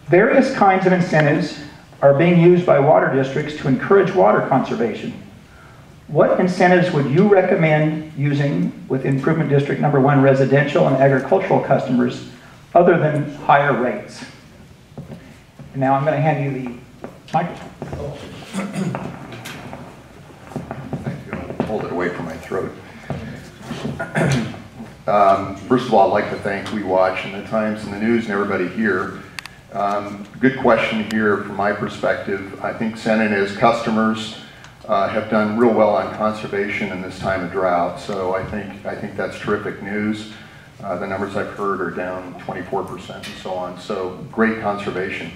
Various kinds of incentives are being used by water districts to encourage water conservation. What incentives would you recommend using with Improvement District Number 1 residential and agricultural customers other than higher rates? And now I'm going to hand you the microphone. Thank you. I'll hold it away from my throat. First of all, I'd like to thank We Watch and the Times and the News and everybody here. Good question here from my perspective. I think Ynez customers have done real well on conservation in this time of drought, so I think that's terrific news. The numbers I've heard are down 24% and so on, so great conservation.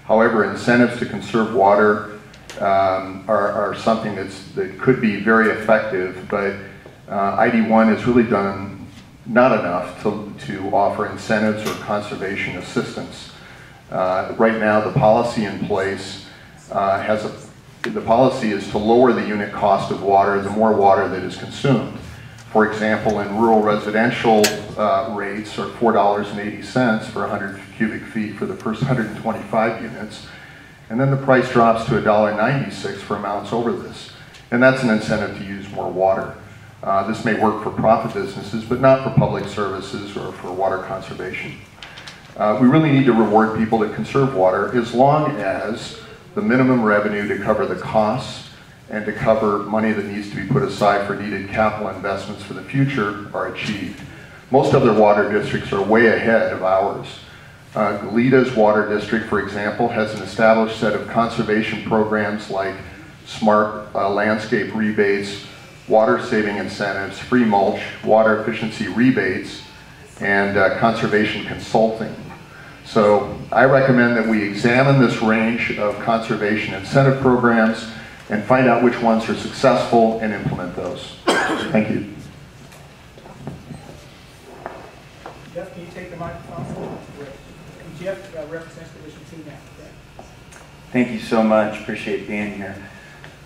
However, incentives to conserve water are something that could be very effective, but ID1 has really done not enough to offer incentives or conservation assistance. Right now, the policy in place the policy is to lower the unit cost of water the more water that is consumed. For example, in rural residential rates are $4.80 for 100 cubic feet for the first 125 units, and then the price drops to $1.96 for amounts over this. And that's an incentive to use more water. This may work for profit businesses, but not for public services or for water conservation. We really need to reward people that conserve water as long as the minimum revenue to cover the costs and to cover money that needs to be put aside for needed capital investments for the future are achieved. Most other water districts are way ahead of ours. Galida's water district, for example, has an established set of conservation programs like smart landscape rebates, water saving incentives, free mulch, water efficiency rebates, and conservation consulting. So I recommend that we examine this range of conservation incentive programs and find out which ones are successful and implement those. Thank you. Jeff, can you take the microphone? Jeff represents Division 2 now. Okay. Thank you so much. Appreciate being here.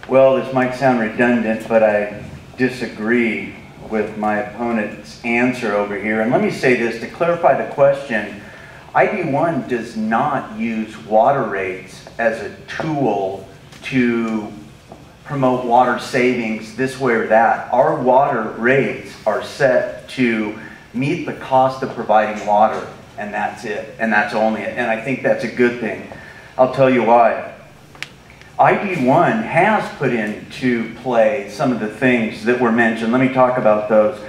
Well, this might sound redundant, but I disagree with my opponent's answer over here. And let me say this to clarify the question. ID1 does not use water rates as a tool to promote water savings this way or that. Our water rates are set to meet the cost of providing water, and that's it, and that's only it. And I think that's a good thing. I'll tell you why. ID1 has put into play some of the things that were mentioned. Let me talk about those.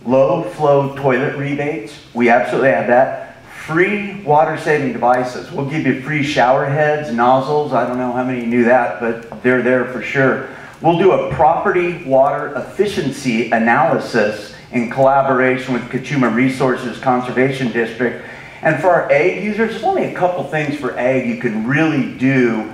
Low flow toilet rebates, we absolutely have that. Free water saving devices. We'll give you free shower heads, nozzles. I don't know how many knew that, but they're there for sure. We'll do a property water efficiency analysis in collaboration with Kachuma Resources Conservation District. And for our ag users, there's only a couple things for ag you can really do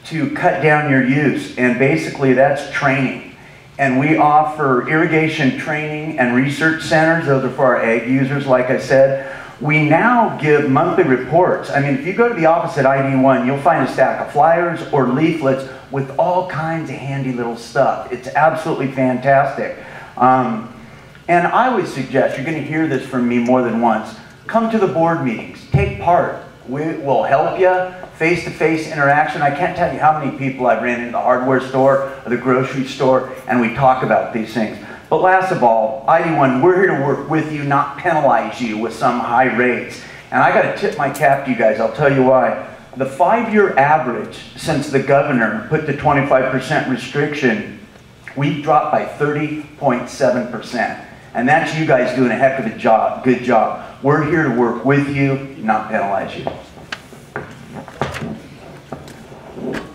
to cut down your use, and basically that's training. And we offer irrigation training and research centers. Those are for our ag users, like I said. We now give monthly reports. I mean, if you go to the office at ID1, you'll find a stack of flyers or leaflets with all kinds of handy little stuff. It's absolutely fantastic. And I would suggest, you're going to hear this from me more than once, come to the board meetings, take part. We will help you, face-to-face interaction. I can't tell you how many people I've ran into the hardware store or the grocery store, and we talk about these things. But last of all, ID1, we're here to work with you, not penalize you with some high rates. And I got to tip my cap to you guys. I'll tell you why. The 5-year average since the governor put the 25% restriction, we've dropped by 30.7%. And that's you guys doing a heck of a job, good job. We're here to work with you, not penalize you.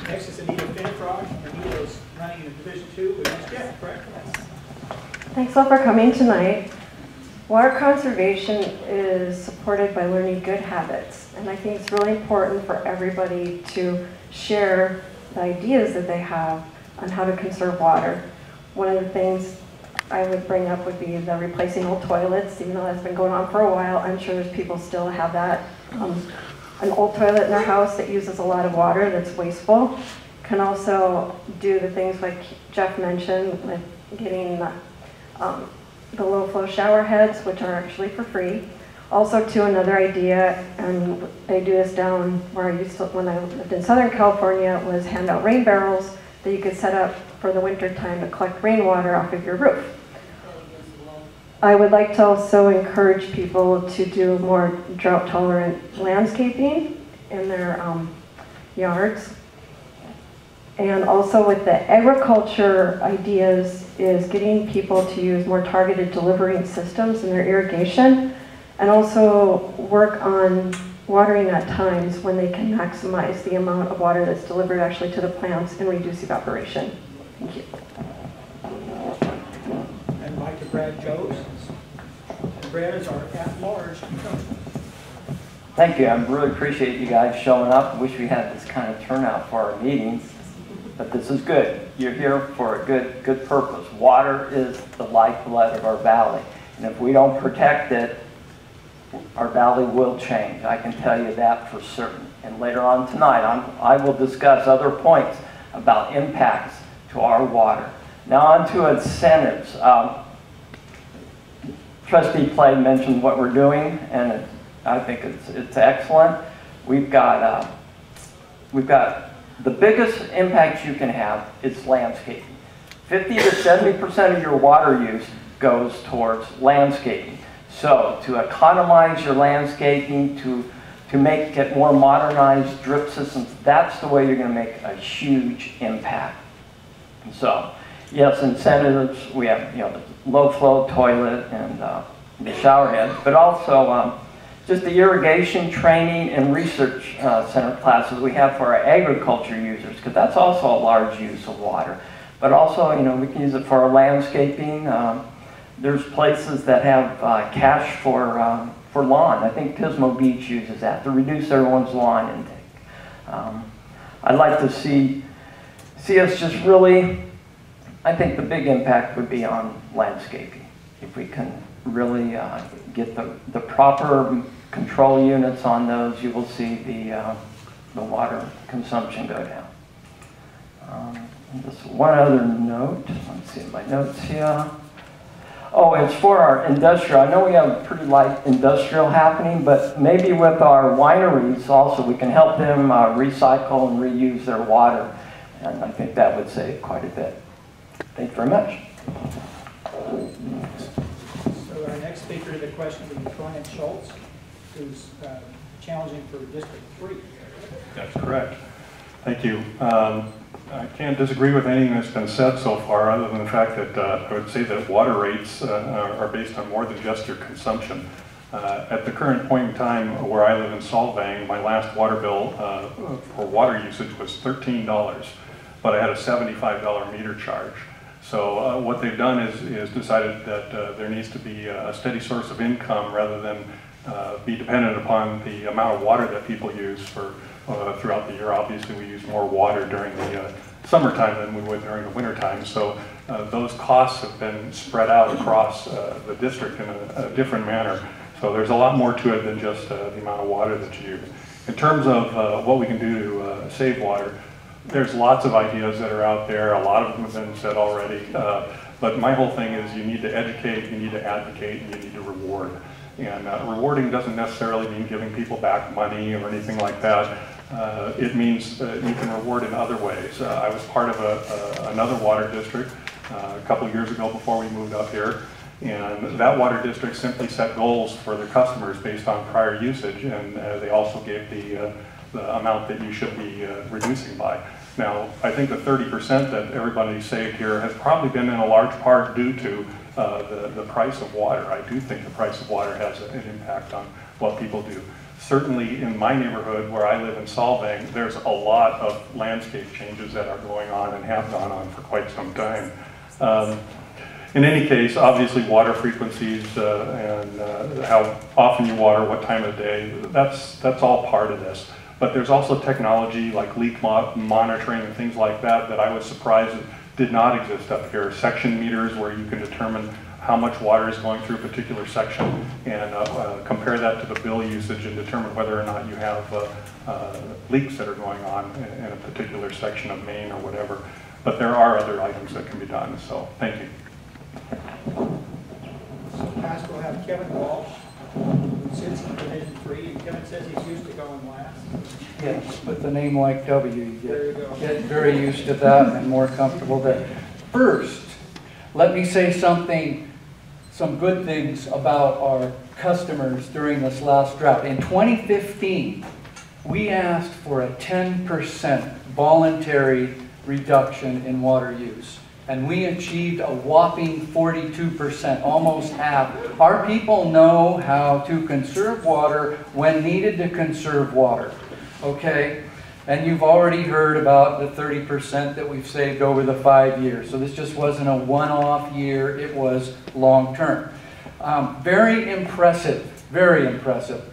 Next is Anita Finfrock. Anita is running in Division 2 with Ynez, correct? Thanks all for coming tonight. Water conservation is supported by learning good habits, and I think it's really important for everybody to share the ideas that they have on how to conserve water. One of the things I would bring up would be the replacing old toilets. Even though that's been going on for a while, I'm sure there's people still have that. An old toilet in their house that uses a lot of water that's wasteful. Can also do the things like Jeff mentioned with getting the low flow shower heads, which are actually for free, Also, to another idea, and they do this down where I used to, when I lived in Southern California, was hand out rain barrels that you could set up for the winter time to collect rainwater off of your roof. I would like to also encourage people to do more drought-tolerant landscaping in their yards. And also with the agriculture ideas is getting people to use more targeted delivering systems in their irrigation, and also work on watering at times when they can maximize the amount of water that's delivered actually to the plants and reduce evaporation. Thank you. And Mike to Brad Joes. And Brad is our at-large. Thank you. I really appreciate you guys showing up. I wish we had this kind of turnout for our meetings, but this is good. You're here for a good purpose. Water is the lifeblood of our valley, and if we don't protect it, our valley will change. I can tell you that for certain. And later on tonight, I will discuss other points about impacts to our water. Now on to incentives. Trustee Play mentioned what we're doing, and I think it's excellent. We've got the biggest impact you can have is landscaping. 50 to 70% of your water use goes towards landscaping. So to economize your landscaping, to make it more modernized drip systems, that's the way you're going to make a huge impact. And so, yes, incentives, we have the low flow toilet and the shower heads, but also just the irrigation training and research center classes we have for our agriculture users, because that's also a large use of water. But also, we can use it for our landscaping. There's places that have cash for lawn. I think Pismo Beach uses that to reduce everyone's lawn intake. I'd like to see us just really, I think the big impact would be on landscaping. If we can really get the proper control units on those, you will see the water consumption go down. Just one other note. Let's see my notes here. Oh, it's for our industrial. I know we have pretty light industrial happening, but maybe with our wineries also we can help them recycle and reuse their water. And I think that would save quite a bit. Thank you very much. So our next speaker to the question will be Brian Schultz, who's challenging for District 3. That's correct. Thank you. I can't disagree with anything that's been said so far, other than the fact that I would say that water rates are based on more than just your consumption. At the current point in time where I live in Solvang, my last water bill for water usage was $13, but I had a $75 meter charge. So what they've done is decided that there needs to be a steady source of income rather than be dependent upon the amount of water that people use throughout the year. Obviously, we use more water during the summertime than we would during the wintertime. So those costs have been spread out across the district in a different manner. So there's a lot more to it than just the amount of water that you use. In terms of what we can do to save water, there's lots of ideas that are out there. A lot of them have been said already. But my whole thing is you need to educate, you need to advocate, and you need to reward. And rewarding doesn't necessarily mean giving people back money or anything like that. It means you can reward in other ways. I was part of another water district a couple of years ago before we moved up here. And that water district simply set goals for their customers based on prior usage, and they also gave the amount that you should be reducing by. Now, I think the 30% that everybody saved here has probably been in a large part due to the price of water. I do think the price of water has an impact on what people do. Certainly in my neighborhood where I live in Solvang, there's a lot of landscape changes that are going on and have gone on for quite some time. In any case, obviously water frequencies and how often you water, what time of day, that's all part of this. But there's also technology like leak monitoring and things like that that I was surprised did not exist up here. Section meters where you can determine how much water is going through a particular section and compare that to the bill usage and determine whether or not you have leaks that are going on in a particular section of Maine or whatever. But there are other items that can be done, so thank you. So next we'll have Kevin Walsh, who's since Division 3, and Kevin says he's used to going last. Yes, with the name like W, you There you go. get very used to that and more comfortable there. First, let me say some good things about our customers during this last drought. In 2015, we asked for a 10% voluntary reduction in water use. And we achieved a whopping 42%, almost half. Our people know how to conserve water when needed to conserve water, okay? And you've already heard about the 30% that we've saved over the 5 years. So this just wasn't a one-off year, it was long-term. Very impressive,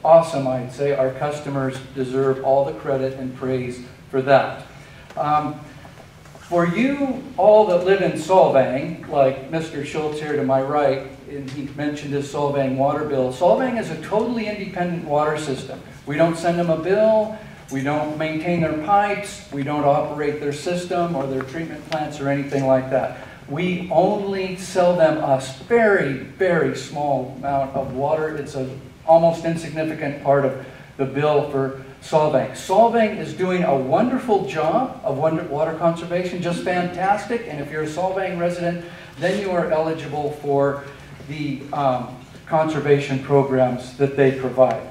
awesome, I'd say. Our customers deserve all the credit and praise for that. For you all that live in Solvang, like Mr. Schultz here to my right, and he mentioned his Solvang water bill. Solvang is a totally independent water system. We don't send them a bill, we don't maintain their pipes, we don't operate their system or their treatment plants or anything like that. We only sell them a very small amount of water. It's an almost insignificant part of the bill for Solvang. Solvang is doing a wonderful job of water conservation, just fantastic. And if you're a Solvang resident, then you are eligible for the conservation programs that they provide.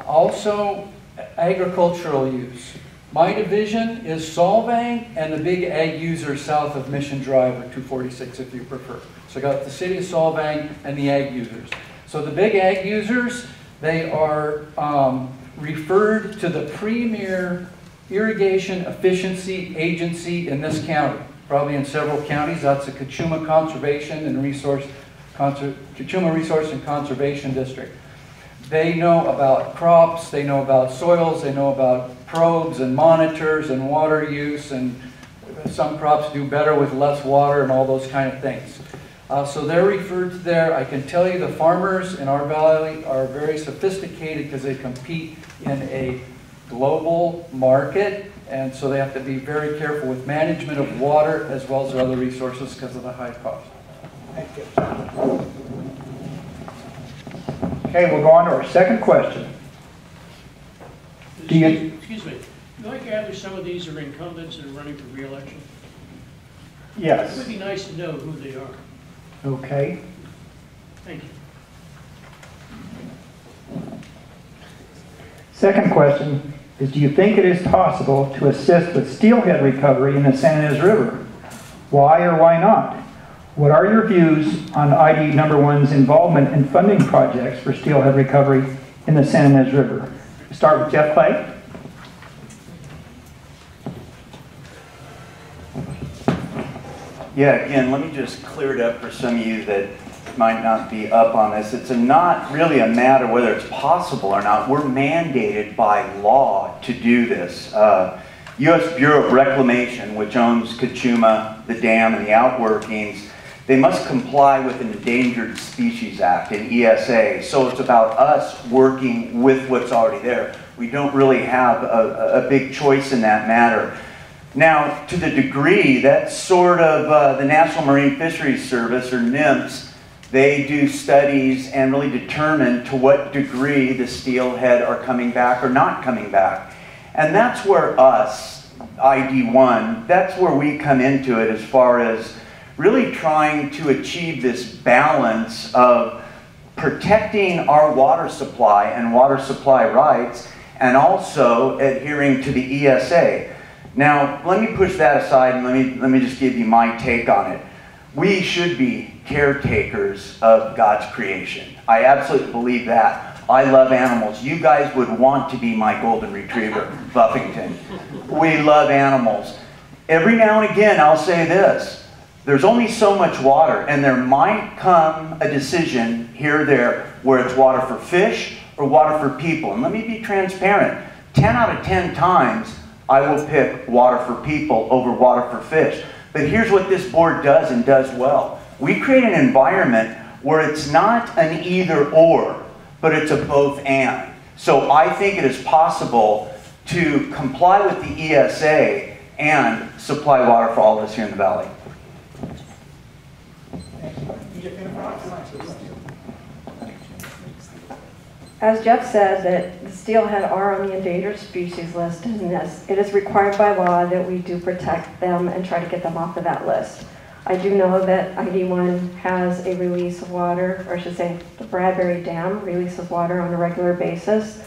Also, agricultural use. My division is Solvang and the big ag users south of Mission Drive, or 246 if you prefer. So I got the city of Solvang and the ag users. So the big ag users, they are referred to the premier irrigation efficiency agency in this county. Probably in several counties, that's the Kachuma Conservation and Kachuma Resource and Conservation District. They know about crops, they know about soils, they know about probes and monitors and water use, and some crops do better with less water and all those kind of things. So they're referred to there. I can tell you the farmers in our valley are very sophisticated because they compete in a global market, and so they have to be very careful with management of water as well as their other resources because of the high cost. Thank you. Okay, we'll go on to our second question. Excuse me. Do I gather some of these are incumbents and running for re-election? It Yes. would be nice to know who they are. Okay. Thank you. Second question is, do you think it is possible to assist with steelhead recovery in the San Ynez River? Why or why not? What are your views on ID number 1's involvement in funding projects for steelhead recovery in the San Ynez River? We'll start with Jeff Clay. Yeah, again, let me just clear it up for some of you that might not be up on this. It's not really a matter whether it's possible or not. We're mandated by law to do this. U.S. Bureau of Reclamation, which owns Kachuma, the dam, and the outworkings, they must comply with an Endangered Species Act, an ESA. So it's about us working with what's already there. We don't really have a big choice in that matter. Now, to the degree, that's sort of the National Marine Fisheries Service, or NMFS, they do studies and really determine to what degree the steelhead are coming back or not coming back. And that's where us, ID1, that's where we come into it as far as really trying to achieve this balance of protecting our water supply and water supply rights and also adhering to the ESA. Now, let me push that aside and let me just give you my take on it. We should be caretakers of God's creation. I absolutely believe that. I love animals. You guys would want to be my golden retriever, Buffington. We love animals. Every now and again, I'll say this. There's only so much water, and there might come a decision here or there where it's water for fish or water for people. And let me be transparent. 10 out of 10 times, I will pick water for people over water for fish. But here's what this board does and does well. We create an environment where it's not an either or, but it's a both and. So I think it is possible to comply with the ESA and supply water for all of us here in the valley. as Jeff said, that the steelhead are on the endangered species list in this. It is required by law that we do protect them and try to get them off of that list. I do know that ID1 has a release of water, or I should say the Bradbury Dam releases water on a regular basis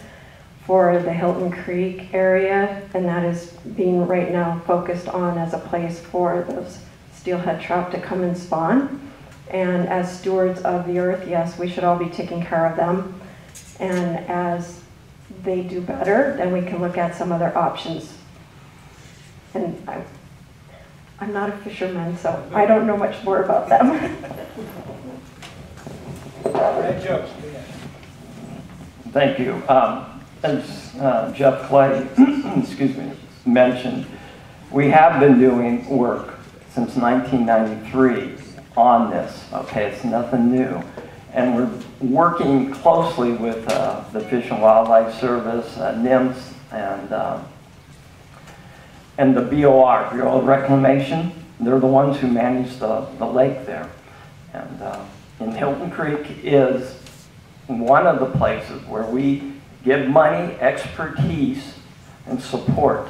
for the Hilton Creek area, and that is being right now focused on as a place for those steelhead trout to come and spawn. And as stewards of the earth, yes, we should all be taking care of them. And as they do better, then we can look at some other options. And I'm not a fisherman, so I don't know much more about them. Red jokes. Thank you. As Jeff Clay excuse me, mentioned, we have been doing work since 1993 on this. Okay, it's nothing new. And we're working closely with the Fish and Wildlife Service, Ynez, and the BOR, Bureau of Reclamation. They're the ones who manage the lake there. And Hilton Creek is one of the places where we give money, expertise, and support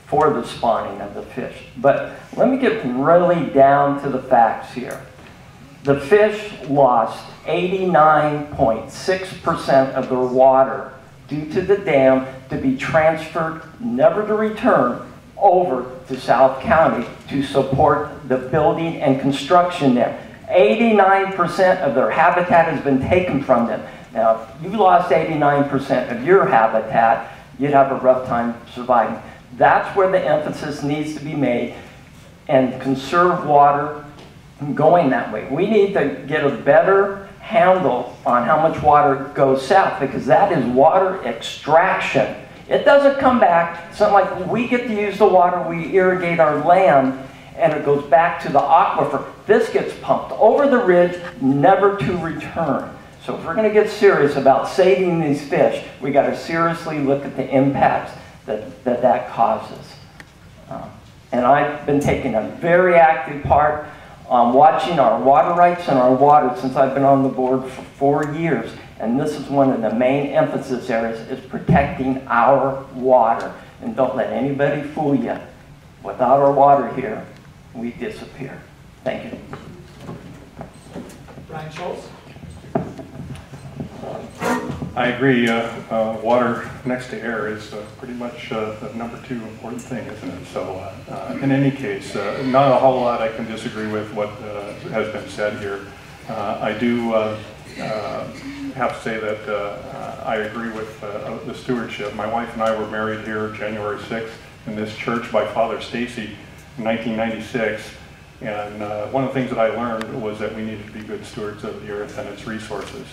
for the spawning of the fish. But let me get really down to the facts here. The fish lost 89.6% of their water due to the dam to be transferred, never to return, over to South County to support the building and construction there. 89% of their habitat has been taken from them. Now, if you lost 89% of your habitat, you'd have a rough time surviving. That's where the emphasis needs to be made, and conserve water going that way. We need to get a better handle on how much water goes south, because that is water extraction. It doesn't come back. It's not like we get to use the water, we irrigate our land, and it goes back to the aquifer. This gets pumped over the ridge, never to return. So if we're going to get serious about saving these fish, we got to seriously look at the impacts that causes. And I've been taking a very active part on watching our water rights and our water since I've been on the board for 4 years. And this is one of the main emphasis areas, is protecting our water. And don't let anybody fool you. Without our water here, we disappear. Thank you. Brian Schultz. I agree. Water next to air is pretty much the #2 important thing, isn't it? So in any case, not a whole lot I can disagree with what has been said here. I do have to say that I agree with the stewardship. My wife and I were married here January 6th in this church by Father Stacy in 1996. And one of the things that I learned was that we needed to be good stewards of the earth and its resources.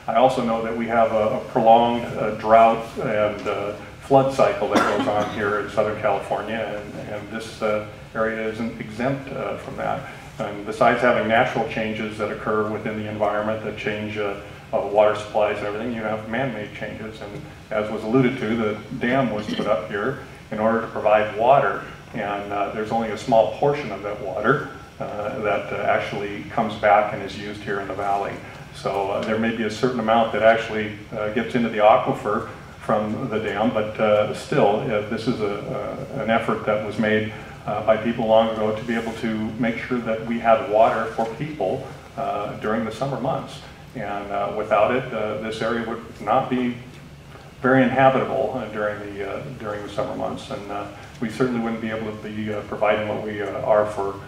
I also know that we have a prolonged drought and flood cycle that goes on here in Southern California, and this area isn't exempt from that. And besides having natural changes that occur within the environment that change water supplies and everything, you have man-made changes. And as was alluded to, the dam was put up here in order to provide water, and there's only a small portion of that water that actually comes back and is used here in the valley. So there may be a certain amount that actually gets into the aquifer from the dam, but still, this is an effort that was made by people long ago to be able to make sure that we had water for people during the summer months. And without it, this area would not be very inhabitable during the summer months, and we certainly wouldn't be able to be providing what we are for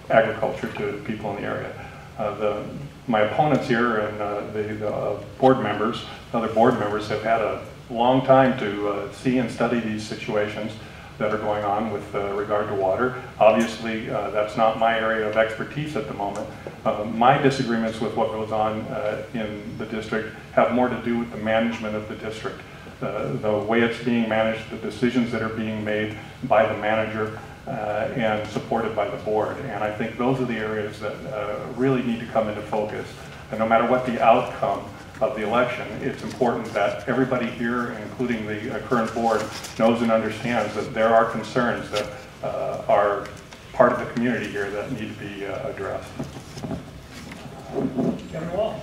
agriculture to people in the area. My opponents here and the board members, other board members, have had a long time to see and study these situations that are going on with regard to water. Obviously, that's not my area of expertise at the moment. My disagreements with what goes on in the district have more to do with the management of the district. The way it's being managed, the decisions that are being made by the manager and supported by the board. And I think those are the areas that really need to come into focus. And no matter what the outcome of the election, it's important that everybody here, including the current board, knows and understands that there are concerns that are part of the community here that need to be addressed. Kevin Wall.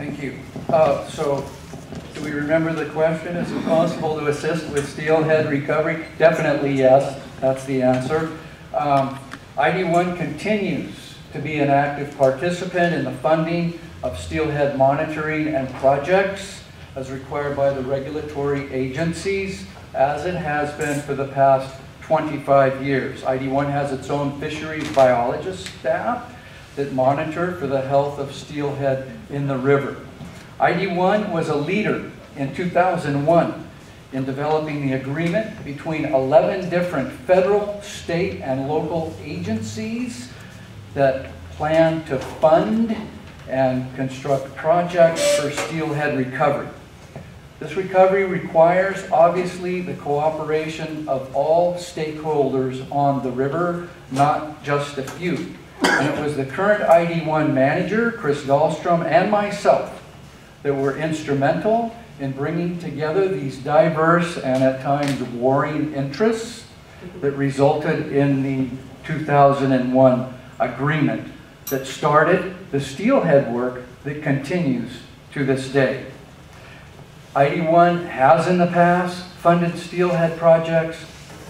Thank you. So, do we remember the question? Is it possible to assist with steelhead recovery? Definitely yes. That's the answer. ID1 continues to be an active participant in the funding of steelhead monitoring and projects as required by the regulatory agencies, as it has been for the past 25 years. ID1 has its own fisheries biologist staff that monitor for the health of steelhead in the river. ID1 was a leader in 2001 in developing the agreement between 11 different federal, state, and local agencies that plan to fund and construct projects for steelhead recovery. This recovery requires, obviously, the cooperation of all stakeholders on the river, not just a few. And it was the current ID1 manager, Chris Dahlstrom, and myself that were instrumental in bringing together these diverse and at times warring interests that resulted in the 2001 agreement that started the steelhead work that continues to this day. ID1 has in the past funded steelhead projects.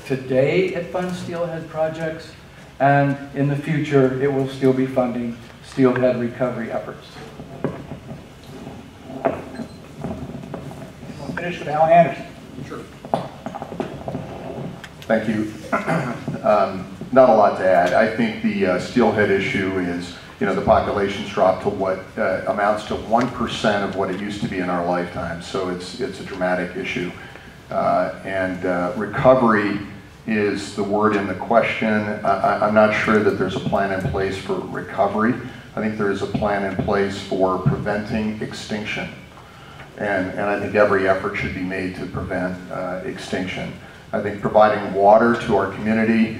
Today it funds steelhead projects, and in the future it will still be funding steelhead recovery efforts. We'll finish with Alan Anderson. Sure. Thank you. Not a lot to add. I think the steelhead issue is, the population's dropped to what amounts to 1% of what it used to be in our lifetime. So it's a dramatic issue. Recovery is the word in the question. I'm not sure that there's a plan in place for recovery. I think there is a plan in place for preventing extinction. And I think every effort should be made to prevent extinction. I think providing water to our community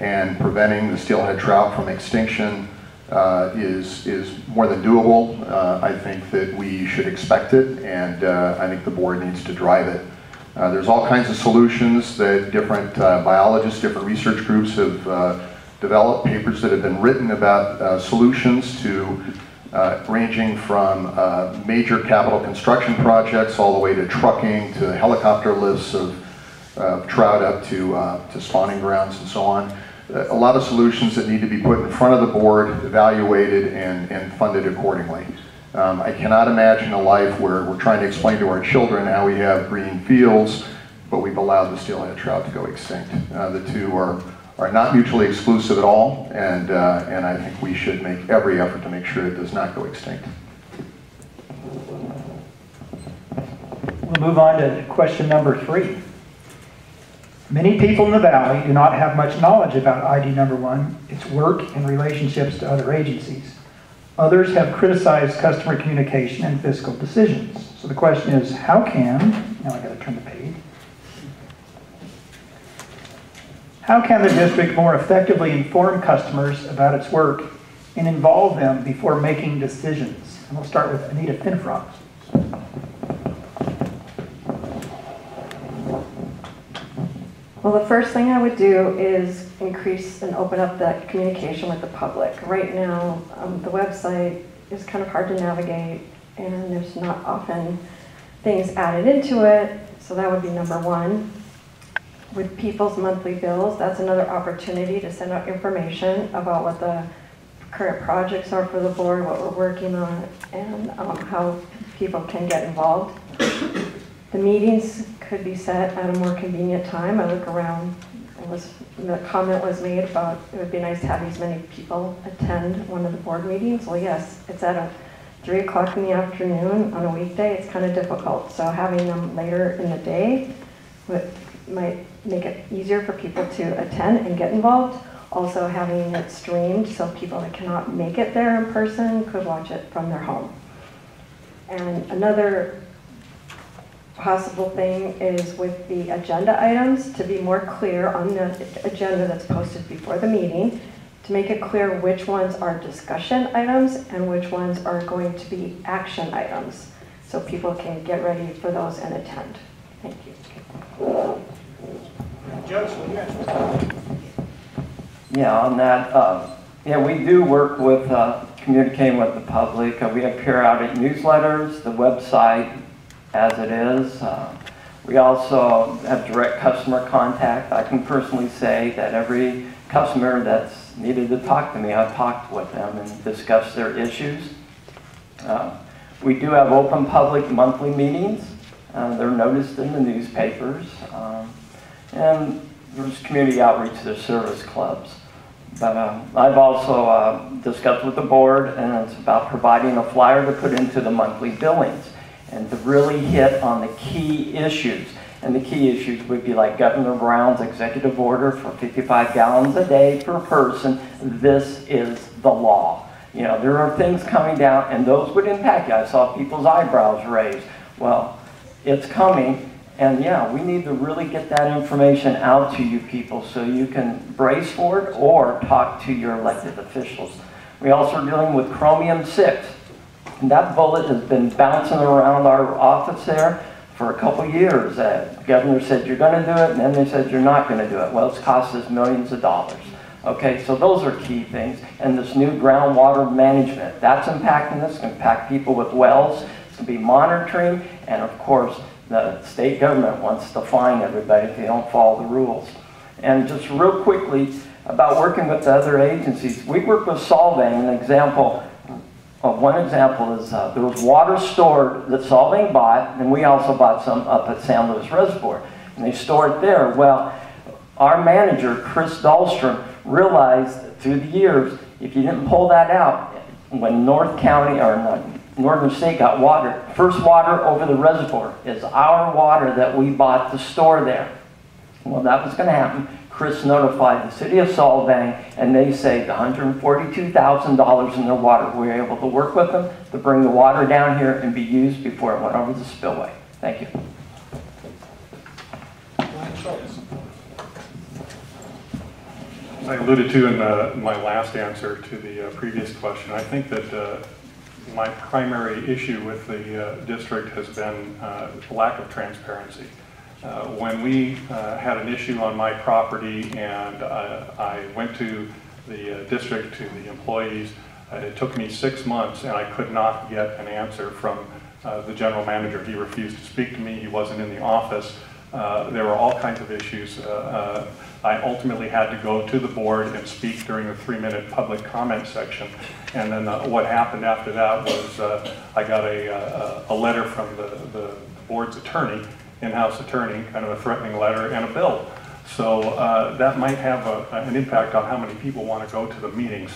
and preventing the steelhead trout from extinction is more than doable. I think that we should expect it, and I think the board needs to drive it. There's all kinds of solutions that different biologists, different research groups have developed, papers that have been written about solutions to ranging from major capital construction projects all the way to trucking to helicopter lifts of trout up to spawning grounds and so on. A lot of solutions that need to be put in front of the board, evaluated, and funded accordingly. I cannot imagine a life where we're trying to explain to our children how we have green fields, but we've allowed the steelhead trout to go extinct. The two are not mutually exclusive at all, and I think we should make every effort to make sure it does not go extinct. We'll move on to question number 3. Many people in the Valley do not have much knowledge about ID number 1, its work and relationships to other agencies. Others have criticized customer communication and fiscal decisions. So the question is, how can, now I gotta turn the page. How can the district more effectively inform customers about its work and involve them before making decisions? And we'll start with Anita Finfrost. Well, the first thing I would do is increase and open up that communication with the public. Right now, the website is kind of hard to navigate, and there's not often things added into it, so that would be number 1. With people's monthly bills, that's another opportunity to send out information about what the current projects are for the board, what we're working on, and how people can get involved. The meetings could be set at a more convenient time. I look around, the comment was made about it would be nice to have as many people attend one of the board meetings. Well, yes, it's at 3 o'clock in the afternoon on a weekday. It's kind of difficult. So having them later in the day might make it easier for people to attend and get involved. Also having it streamed so people that cannot make it there in person could watch it from their home. And another possible thing is with the agenda items to be more clear on the agenda that's posted before the meeting, to make it clear which ones are discussion items and which ones are going to be action items, so people can get ready for those and attend. Thank you. Judge, what do you answer? Yeah, on that, yeah, we do work with communicating with the public. We have periodic newsletters, the website as it is. We also have direct customer contact. I can personally say that every customer that's needed to talk to me, I've talked with them and discussed their issues. We do have open public monthly meetings. They're noticed in the newspapers. And there's community outreach to the service clubs. But I've also discussed with the board, and it's about providing a flyer to put into the monthly billings and to really hit on the key issues. And the key issues would be like Governor Brown's executive order for 55 gallons a day per person. This is the law. You know, there are things coming down, and those would impact you. I saw people's eyebrows raised. Well, it's coming. And yeah, we need to really get that information out to you people so you can brace for it or talk to your elected officials. We also are dealing with chromium-6. And that bullet has been bouncing around our office there for a couple years. The governor said you're going to do it, and then they said you're not going to do it. Well, it's cost us millions of dollars. Okay, so those are key things. And this new groundwater management, that's impacting us. It's going to impact people with wells. It's going to be monitoring, and of course, the state government wants to fine everybody if they don't follow the rules. And just real quickly about working with the other agencies, we work with Solvang. One example is there was water stored that Solvang bought, and we also bought some up at San Luis Reservoir, and they store it there. Well, our manager, Chris Dahlstrom, realized through the years, if you didn't pull that out, when North County, or Northern State got water, first water over the reservoir is our water that we bought to store there. Well, that was going to happen. Chris notified the city of Solvang, and they saved $142,000 in their water. We were able to work with them to bring the water down here and be used before it went over the spillway. Thank you. I alluded to in my last answer to the previous question, I think that my primary issue with the district has been lack of transparency. When we had an issue on my property and I went to the district, to the employees, it took me 6 months and I could not get an answer from the general manager. He refused to speak to me, he wasn't in the office. There were all kinds of issues. I ultimately had to go to the board and speak during the 3-minute public comment section. And then what happened after that was I got a letter from the board's attorney, in-house attorney, kind of a threatening letter and a bill. So that might have an impact on how many people want to go to the meetings.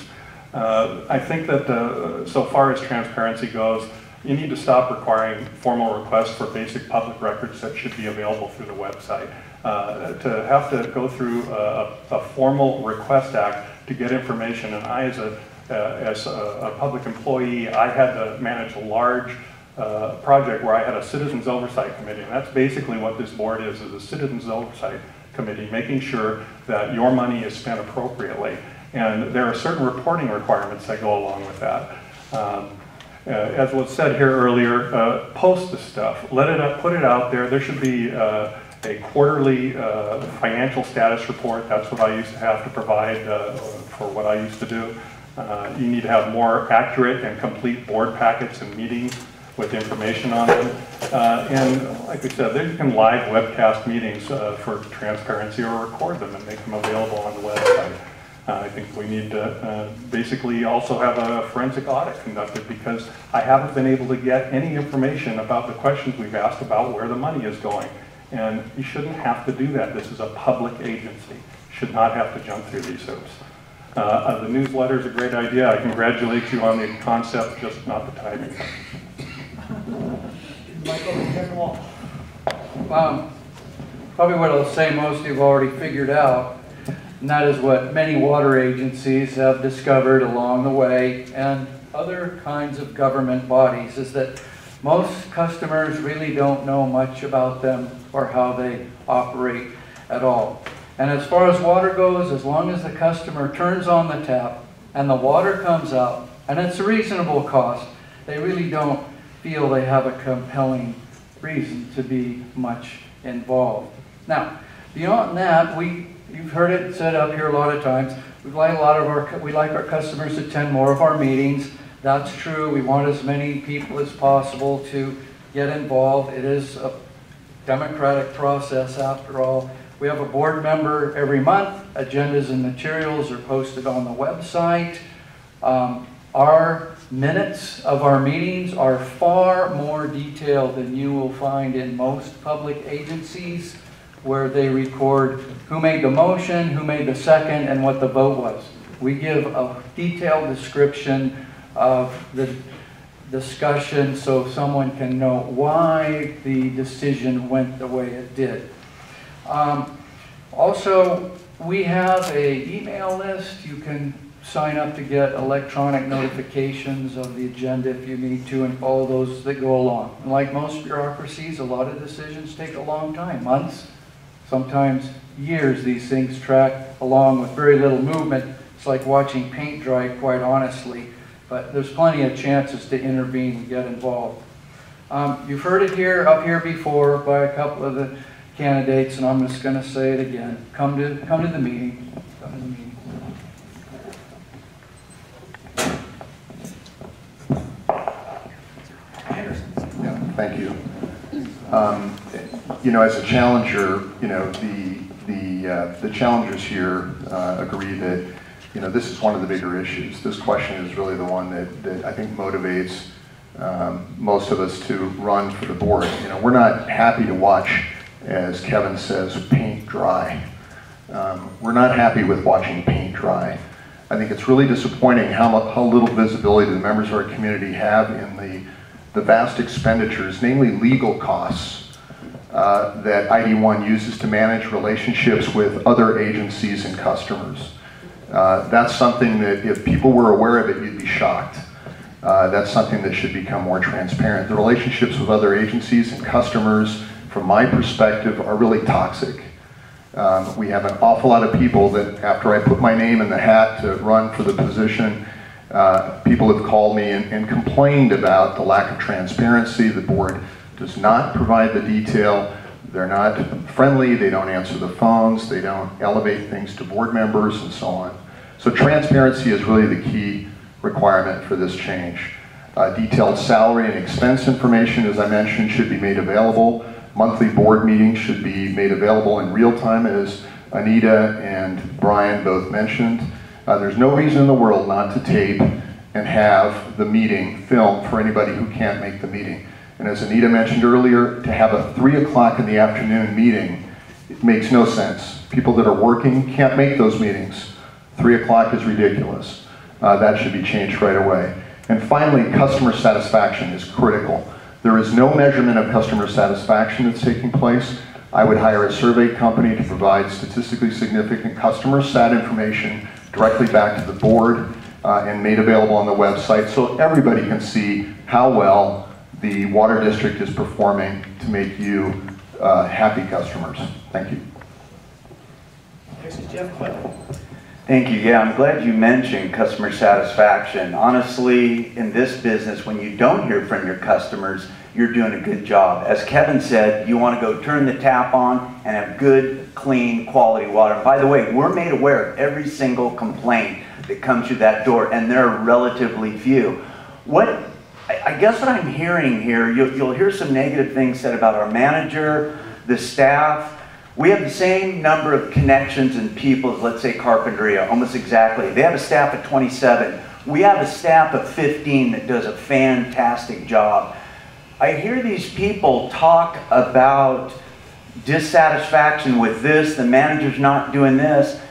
I think that so far as transparency goes, you need to stop requiring formal requests for basic public records that should be available through the website. To have to go through a formal request act to get information, and I as a public employee, I had to manage a large project where I had a citizens oversight committee, and that's basically what this board is a citizens oversight committee, making sure that your money is spent appropriately. And there are certain reporting requirements that go along with that. As was said here earlier, post the stuff, put it out there. There should be a quarterly financial status report. That's what I used to have to provide for what I used to do. You need to have more accurate and complete board packets and meetings with information on them. And like we said, you can live webcast meetings for transparency or record them and make them available on the website. I think we need to basically also have a forensic audit conducted, because I haven't been able to get any information about the questions we've asked about where the money is going. And you shouldn't have to do that. This is a public agency. Should not have to jump through these hoops. The newsletter is a great idea. I congratulate you on the concept, just not the timing. Michael, Probably what I'll say most you've already figured out, and that is what many water agencies have discovered along the way, and other kinds of government bodies, is that most customers really don't know much about them or how they operate at all. And as far as water goes, as long as the customer turns on the tap and the water comes out, and it's a reasonable cost, they really don't feel they have a compelling reason to be much involved. Now, beyond that, you've heard it said up here a lot of times, we like our customers to attend more of our meetings. That's true. We want as many people as possible to get involved. It is a democratic process after all. We have a board member every month. Agendas and materials are posted on the website. Our minutes of our meetings are far more detailed than you will find in most public agencies, where they record who made the motion, who made the second, and what the vote was. We give a detailed description of the discussion so someone can know why the decision went the way it did. Also, we have an email list. You can sign up to get electronic notifications of the agenda if you need to, and all those that go along. And like most bureaucracies, a lot of decisions take a long time, months, sometimes years. These things track along with very little movement. It's like watching paint dry, quite honestly, but there's plenty of chances to intervene and get involved. You've heard it here, up here before by a couple of the candidates, and I'm just going to say it again. Come to the meeting. Come to the meeting. Yeah, thank you. You know, as a challenger, you know, the challengers here agree that, you know, this is one of the bigger issues. This question is really the one that I think motivates most of us to run for the board. You know, we're not happy to watch, as Kevin says, paint dry. We're not happy with watching paint dry. I think it's really disappointing how little visibility the members of our community have in the vast expenditures, namely legal costs, that ID1 uses to manage relationships with other agencies and customers. That's something that if people were aware of it, you'd be shocked. That's something that should become more transparent. The relationships with other agencies and customers, from my perspective, are really toxic. We have an awful lot of people that, after I put my name in the hat to run for the position, people have called me and complained about the lack of transparency. The board does not provide the detail. They're not friendly. They don't answer the phones. They don't elevate things to board members and so on. So transparency is really the key requirement for this change. Detailed salary and expense information, as I mentioned, should be made available. Monthly board meetings should be made available in real time, as Anita and Brian both mentioned. There's no reason in the world not to tape and have the meeting filmed for anybody who can't make the meeting. And as Anita mentioned earlier, to have a 3 o'clock in the afternoon meeting, it makes no sense. People that are working can't make those meetings. 3 o'clock is ridiculous. That should be changed right away. And finally, customer satisfaction is critical. There is no measurement of customer satisfaction that's taking place. I would hire a survey company to provide statistically significant customer sat information directly back to the board and made available on the website so everybody can see how well the water district is performing to make you happy customers. Thank you. Next is Jeff Clinton. Thank you. Yeah, I'm glad you mentioned customer satisfaction. Honestly, in this business, when you don't hear from your customers, you're doing a good job. As Kevin said, you want to go turn the tap on and have good, clean, quality water. And by the way, we're made aware of every single complaint that comes through that door, and there are relatively few. I guess what I'm hearing here, you'll hear some negative things said about our manager, the staff. We have the same number of connections and people as, let's say, Carpinteria, almost exactly. They have a staff of 27. We have a staff of 15 that does a fantastic job. I hear these people talk about dissatisfaction with this, the manager's not doing this.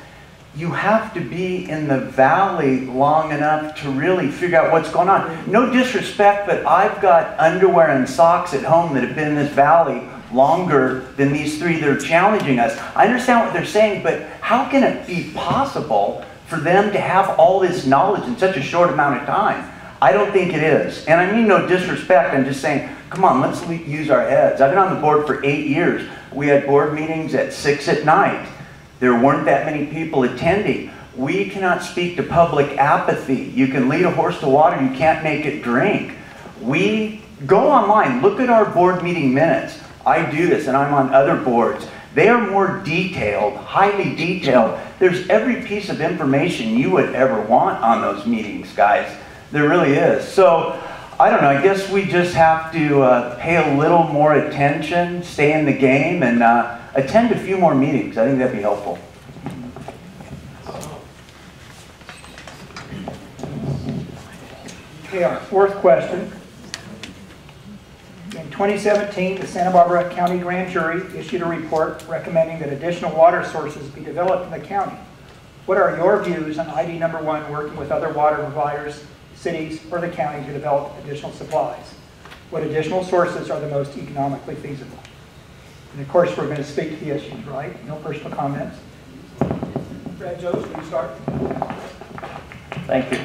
You have to be in the valley long enough to really figure out what's going on. No disrespect, but I've got underwear and socks at home that have been in this valley longer than these three that are challenging us. I understand what they're saying, but how can it be possible for them to have all this knowledge in such a short amount of time? I don't think it is. And I mean no disrespect, I'm just saying, come on, let's use our heads. I've been on the board for 8 years. We had board meetings at 6 at night. There weren't that many people attending. We cannot speak to public apathy. You can lead a horse to water, you can't make it drink. We go online, look at our board meeting minutes. I do this and I'm on other boards. They are more detailed, highly detailed. There's every piece of information you would ever want on those meetings, guys. There really is. So, I don't know, I guess we just have to pay a little more attention, stay in the game, and attend a few more meetings. I think that'd be helpful. Okay, our fourth question. In 2017, the Santa Barbara County Grand Jury issued a report recommending that additional water sources be developed in the county. What are your views on ID number 1 working with other water providers, cities, or the county to develop additional supplies? What additional sources are the most economically feasible? And of course, we're going to speak to the issues, right? No personal comments. Brad Jones, will you start? Thank you.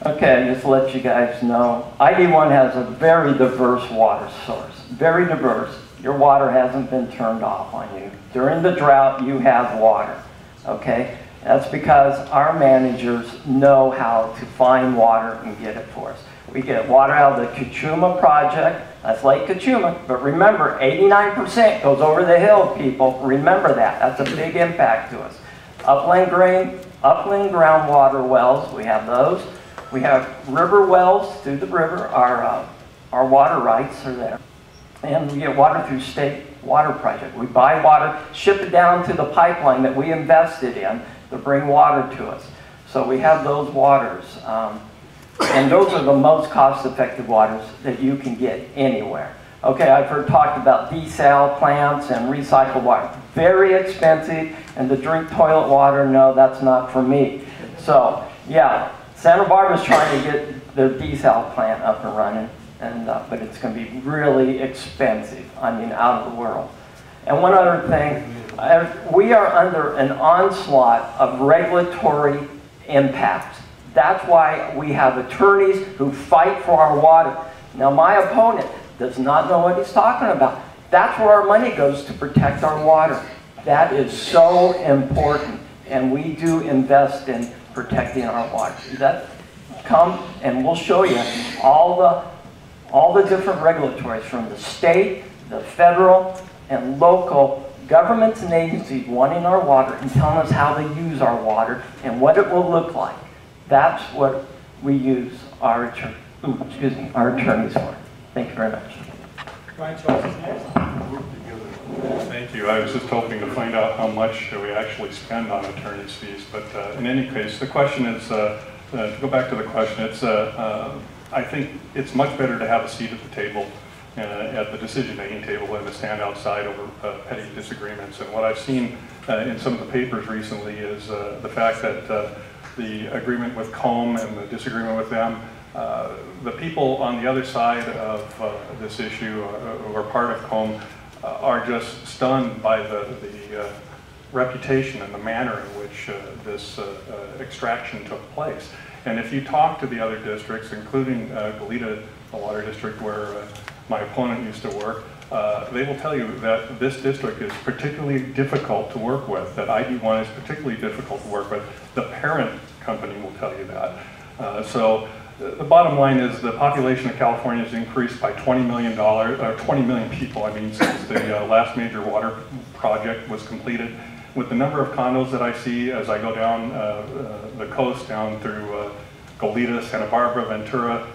Okay, just to let you guys know, ID1 has a very diverse water source. Very diverse. Your water hasn't been turned off on you. During the drought, you have water. Okay? That's because our managers know how to find water and get it for us. We get water out of the Kachuma project. That's Lake Kachuma. But remember, 89% goes over the hill, people. Remember that. That's a big impact to us. Upland groundwater wells, we have those. We have river wells through the river. Our water rights are there. And we get water through state water project. We buy water, ship it down to the pipeline that we invested in to bring water to us. So we have those waters. And those are the most cost-effective waters that you can get anywhere. Okay, I've heard talked about desal plants and recycled water. Very expensive, and to drink toilet water, no, that's not for me. So, yeah, Santa Barbara's trying to get their desal plant up and running, but it's going to be really expensive. I mean, out of the world. And one other thing, we are under an onslaught of regulatory impacts. That's why we have attorneys who fight for our water. Now, my opponent does not know what he's talking about. That's where our money goes, to protect our water. That is so important, and we do invest in protecting our water. Come and we'll show you all the different regulatories from the state, the federal, and local governments and agencies wanting our water and telling us how to use our water and what it will look like. That's what we use our attorneys for. Thank you very much. Brian Charles is next. Thank you. I was just hoping to find out how much we actually spend on attorney's fees. But in any case, the question is, to go back to the question, it's, I think it's much better to have a seat at the table, at the decision-making table, than to stand outside over petty disagreements. And what I've seen in some of the papers recently is the fact that the agreement with COMB and the disagreement with them, the people on the other side of this issue, who are part of COMB, are just stunned by the reputation and the manner in which this extraction took place. And if you talk to the other districts, including Goleta, the water district where my opponent used to work, they will tell you that this district is particularly difficult to work with, that ID1 is particularly difficult to work with. The parent company will tell you that. So the bottom line is the population of California has increased by 20 million people, I mean, since the last major water project was completed. With the number of condos that I see as I go down the coast, down through Goleta, Santa Barbara, Ventura,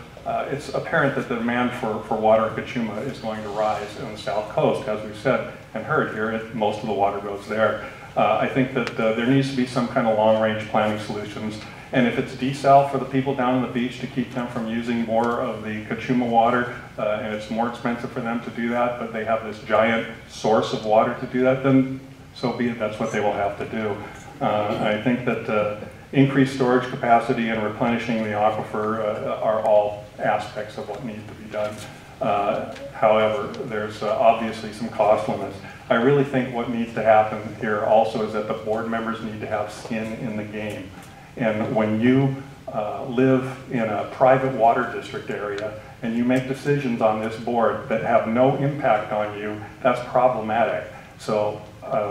it's apparent that the demand for water in Kachuma is going to rise on the south coast. As we've said and heard here, most of the water goes there. I think that there needs to be some kind of long-range planning solutions. And if it's desal for the people down on the beach to keep them from using more of the Kachuma water, and it's more expensive for them to do that, but they have this giant source of water to do that, then so be it, that's what they will have to do. I think that increased storage capacity and replenishing the aquifer are all aspects of what needs to be done. However, there's obviously some cost limits. I really think what needs to happen here also is that the board members need to have skin in the game. And when you live in a private water district area and you make decisions on this board that have no impact on you, that's problematic. So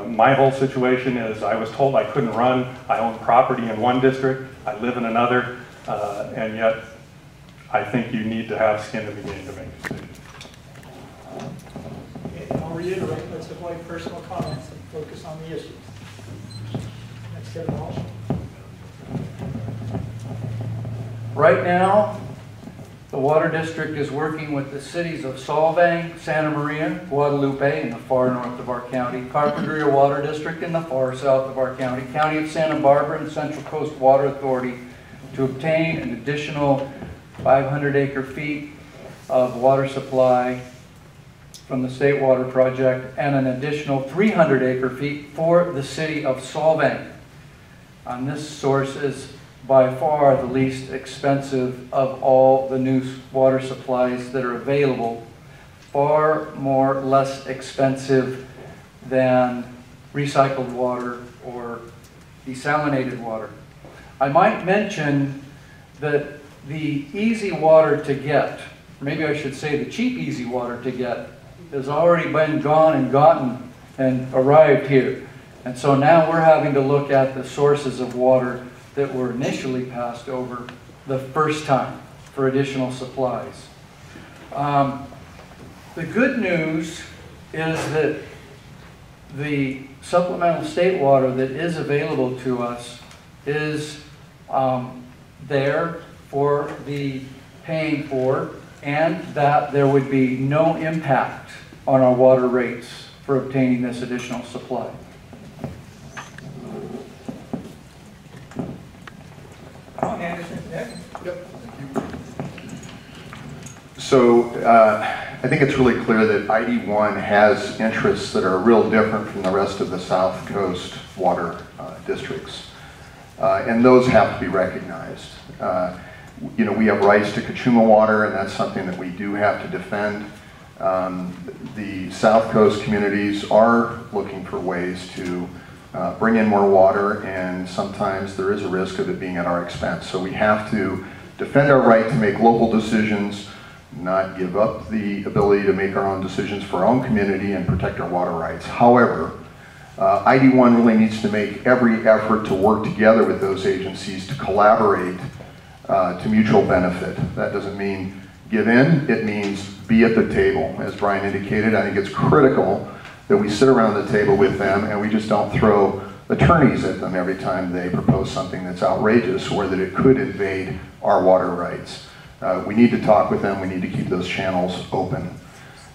my whole situation is I was told I couldn't run. I own property in one district, I live in another, and yet I think you need to have skin in the game to make decisions. Okay, I'll reiterate, let's avoid personal comments and focus on the issues. Next, Kevin Walsh. Right now, the Water District is working with the cities of Solvang, Santa Maria, Guadalupe in the far north of our county, Carpinteria Water District in the far south of our county, County of Santa Barbara and Central Coast Water Authority to obtain an additional 500 acre-feet of water supply from the State Water Project and an additional 300 acre-feet for the city of Solvang. And this source is by far the least expensive of all the new water supplies that are available, far more less expensive than recycled water or desalinated water. I might mention that the easy water to get, maybe I should say the cheap easy water to get, has already been gone and gotten and arrived here. And so now we're having to look at the sources of water that were initially passed over the first time for additional supplies. The good news is that the supplemental state water that is available to us is there for the paying for, and that there would be no impact on our water rates for obtaining this additional supply. So I think it's really clear that ID1 has interests that are real different from the rest of the South Coast water districts. And those have to be recognized. You know, we have rights to Kachuma water, and that's something that we do have to defend. The South Coast communities are looking for ways to bring in more water, and sometimes there is a risk of it being at our expense. So we have to defend our right to make local decisions, not give up the ability to make our own decisions for our own community and protect our water rights. However, ID1 really needs to make every effort to work together with those agencies to collaborate to mutual benefit. That doesn't mean give in, it means be at the table. As Brian indicated, I think it's critical that we sit around the table with them and we just don't throw attorneys at them every time they propose something that's outrageous or that it could invade our water rights. We need to talk with them, we need to keep those channels open.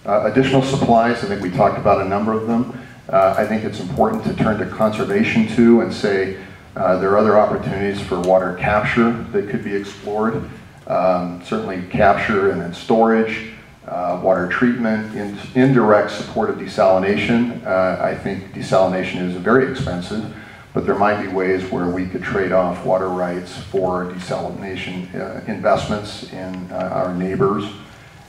Additional supplies, I think we talked about a number of them. I think it's important to turn to conservation too and say there are other opportunities for water capture that could be explored. Certainly capture and then storage, water treatment, indirect support of desalination. I think desalination is very expensive, but there might be ways where we could trade off water rights for desalination investments in our neighbors.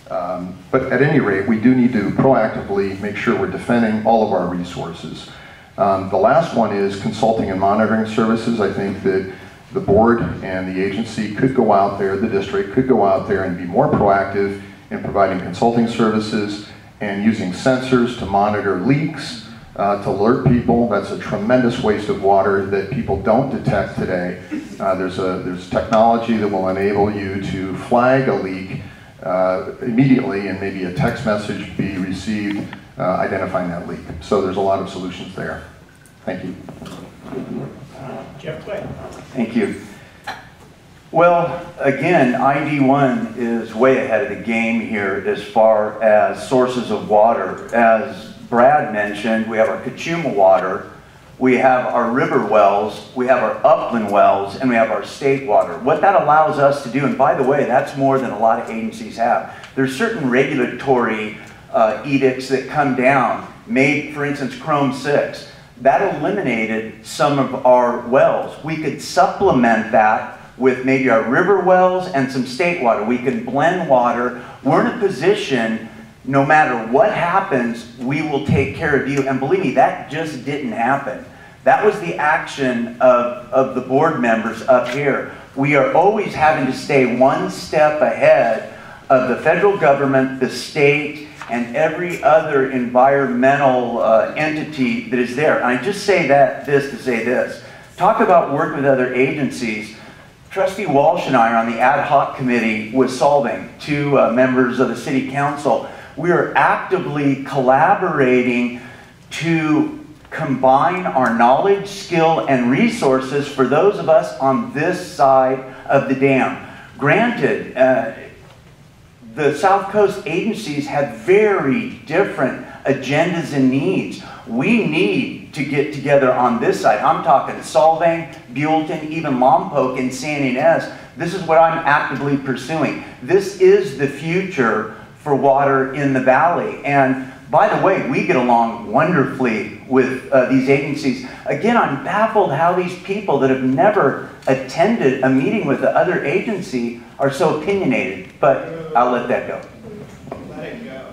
But at any rate, we do need to proactively make sure we're defending all of our resources. The last one is consulting and monitoring services. I think that the board and the agency could go out there, the district could go out there and be more proactive in providing consulting services and using sensors to monitor leaks, to alert people. That's a tremendous waste of water that people don't detect today. There's technology that will enable you to flag a leak immediately and maybe a text message be received identifying that leak. So there's a lot of solutions there. Thank you. Jeff Clay. Thank you. Well, again, ID1 is way ahead of the game here as far as sources of water. As Brad mentioned, we have our Kachuma water, we have our river wells, we have our upland wells, and we have our state water. What that allows us to do, and by the way, that's more than a lot of agencies have. There's certain regulatory edicts that come down, made, for instance, Chrome 6. That eliminated some of our wells. We could supplement that with maybe our river wells and some state water. We can blend water. We're in a position, no matter what happens, we will take care of you. And believe me, that just didn't happen. That was the action of the board members up here. We are always having to stay one step ahead of the federal government, the state, and every other environmental entity that is there. And I just say this to say this. Talk about work with other agencies. Trustee Walsh and I are on the ad hoc committee with Solvang, two members of the city council. We are actively collaborating to combine our knowledge, skill, and resources for those of us on this side of the dam. Granted, the South Coast agencies have very different agendas and needs. We need to get together on this side. I'm talking Solvang, Buellton, even Lompoc and San Ynez. This is what I'm actively pursuing. This is the future for water in the valley. And by the way, we get along wonderfully with these agencies. Again, I'm baffled how these people that have never attended a meeting with the other agency are so opinionated, but I'll let that go. Let it go.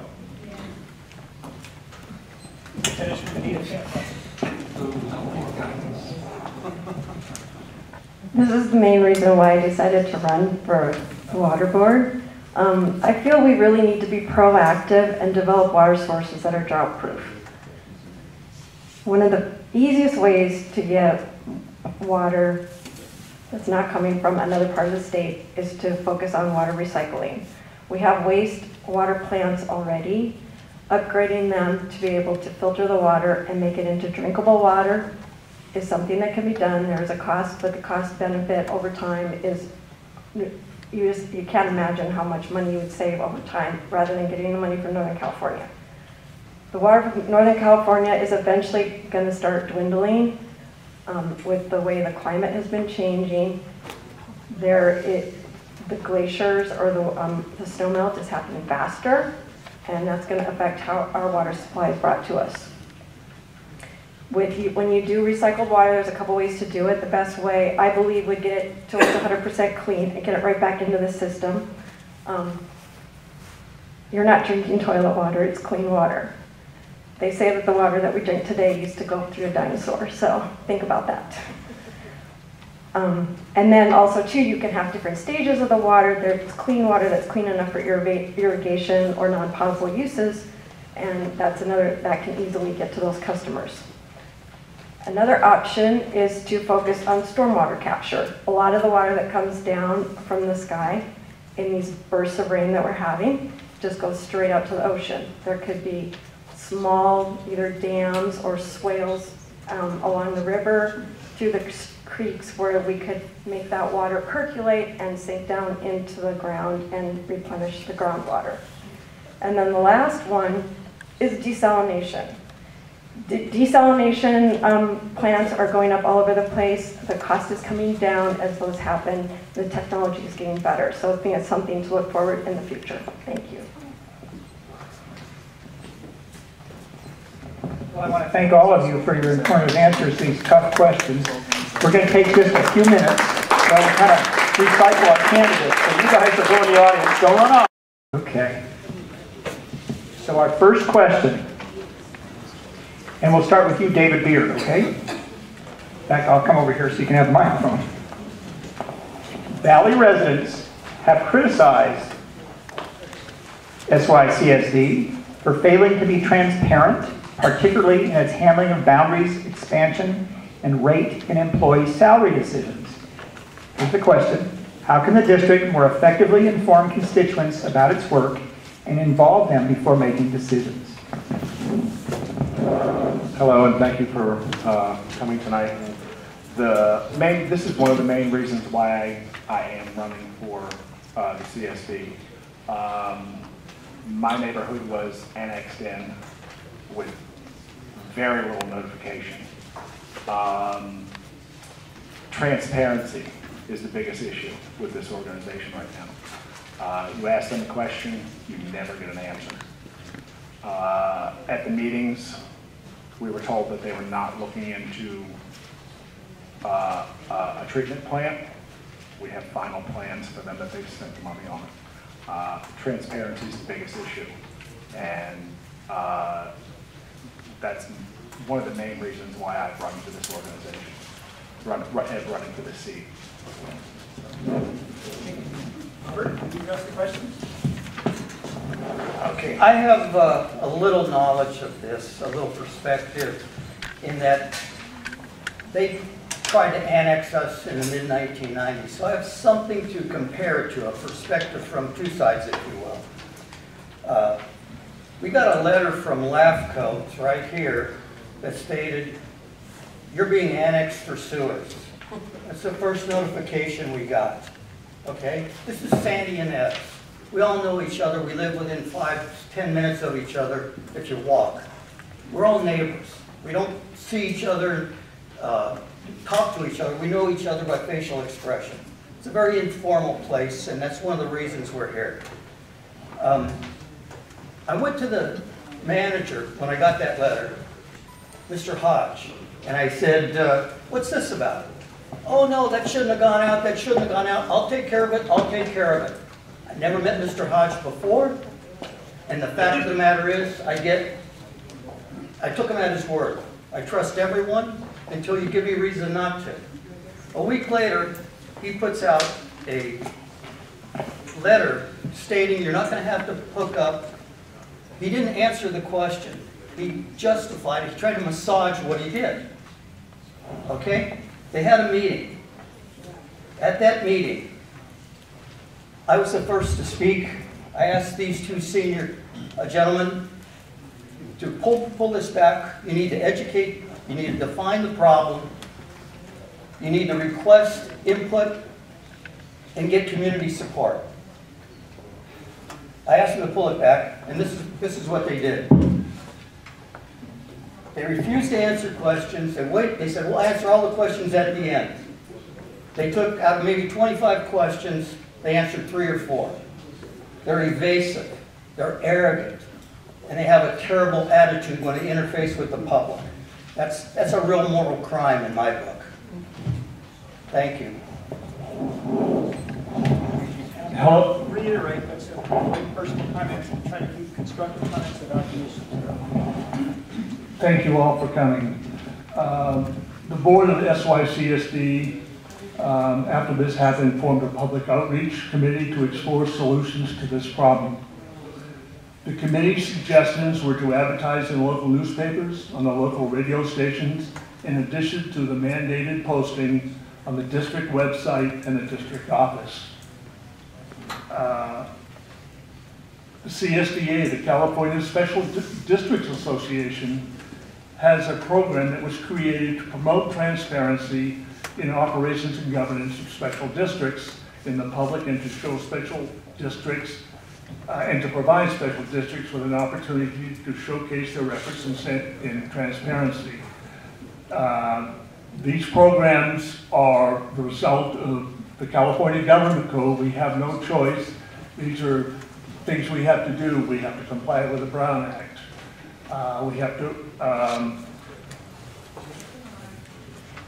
This is the main reason why I decided to run for the water board. I feel we really need to be proactive and develop water sources that are drought proof. One of the easiest ways to get water that's not coming from another part of the state is to focus on water recycling. We have wastewater plants already. Upgrading them to be able to filter the water and make it into drinkable water is something that can be done. There is a cost, but the cost benefit over time is, you can't imagine how much money you would save over time rather than getting the money from Northern California. The water from Northern California is eventually going to start dwindling with the way the climate has been changing. The glaciers or the snow melt is happening faster, and that's going to affect how our water supply is brought to us. When you do recycled water, there's a couple ways to do it. The best way, I believe, would get it till it's 100% clean and get it right back into the system. You're not drinking toilet water, it's clean water. They say that the water that we drink today used to go through a dinosaur, so think about that. And then also too, you can have different stages of the water. There's clean water that's clean enough for irrigation or non-potable uses, and that's another that can easily get to those customers. Another option is to focus on stormwater capture. A lot of the water that comes down from the sky in these bursts of rain that we're having just goes straight out to the ocean. There could be small either dams or swales along the river through the creeks where we could make that water percolate and sink down into the ground and replenish the groundwater. And then the last one is desalination. Desalination plants are going up all over the place. The cost is coming down as those happen. The technology is getting better. So I think it's something to look forward in the future. Thank you. Well, I want to thank all of you for your informative answers to these tough questions. We're going to take just a few minutes while we kind of recycle our candidates. So you guys are going in the audience. Don't run off. Okay. So our first question, and we'll start with you, David Beard, okay? In fact, I'll come over here so you can have the microphone. Valley residents have criticized SYCSD for failing to be transparent, particularly in its handling of boundaries, expansion, and rate and employee salary decisions. Here's the question: how can the district more effectively inform constituents about its work and involve them before making decisions? Hello, and thank you for coming tonight. This is one of the main reasons why I am running for the CSD. My neighborhood was annexed in with very little notification. Transparency is the biggest issue with this organization right now. You ask them a question, you never get an answer. At the meetings, we were told that they were not looking into a treatment plant. We have final plans for them that they've spent the money on. Transparency is the biggest issue, and that's one of the main reasons why I've run for this organization, running for this seat. Robert, can you ask the questions? Okay, I have a little knowledge of this, a little perspective, in that they tried to annex us in the mid-1990s. So I have something to compare it to, a perspective from two sides, if you will. We got a letter from LAFCO, it's right here, that stated, "You're being annexed for sewers." That's the first notification we got. okay? This is Sandy and Ynez. We all know each other. We live within 5-10 minutes of each other if you walk. We're all neighbors. We don't see each other, talk to each other. We know each other by facial expression. It's a very informal place, and that's one of the reasons we're here. I went to the manager when I got that letter, Mr. Hodge, and I said, what's this about? Oh no, that shouldn't have gone out, that shouldn't have gone out. I'll take care of it, I'll take care of it. I never met Mr. Hodge before, and the fact of the matter is, I took him at his word. I trust everyone until you give me a reason not to. A week later, he puts out a letter stating you're not going to have to hook up. He didn't answer the question. He justified it. He tried to massage what he did. Okay? They had a meeting. At that meeting, I was the first to speak. I asked these two senior gentlemen to pull this back. You need to educate. You need to define the problem. You need to request input and get community support. I asked them to pull it back, and this is what they did. They refused to answer questions. They said, we'll answer all the questions at the end. They took out of maybe 25 questions, they answered 3 or 4. They're evasive, they're arrogant, and they have a terrible attitude when they interface with the public. That's a real moral crime in my book. Thank you. I'll reiterate, that's a personal comments, and try to keep constructive comments about these. Thank you all for coming. The board of SYCSD, after this happened, formed a public outreach committee to explore solutions to this problem. The committee's suggestions were to advertise in local newspapers, on the local radio stations, in addition to the mandated posting on the district website and the district office. The CSDA, the California Special Districts Association, has a program that was created to promote transparency in operations and governance of special districts in the public, and to show special districts and to provide special districts with an opportunity to showcase their efforts in transparency. These programs are the result of the California Government Code. We have no choice. These are things we have to do. We have to comply with the Brown Act. We have to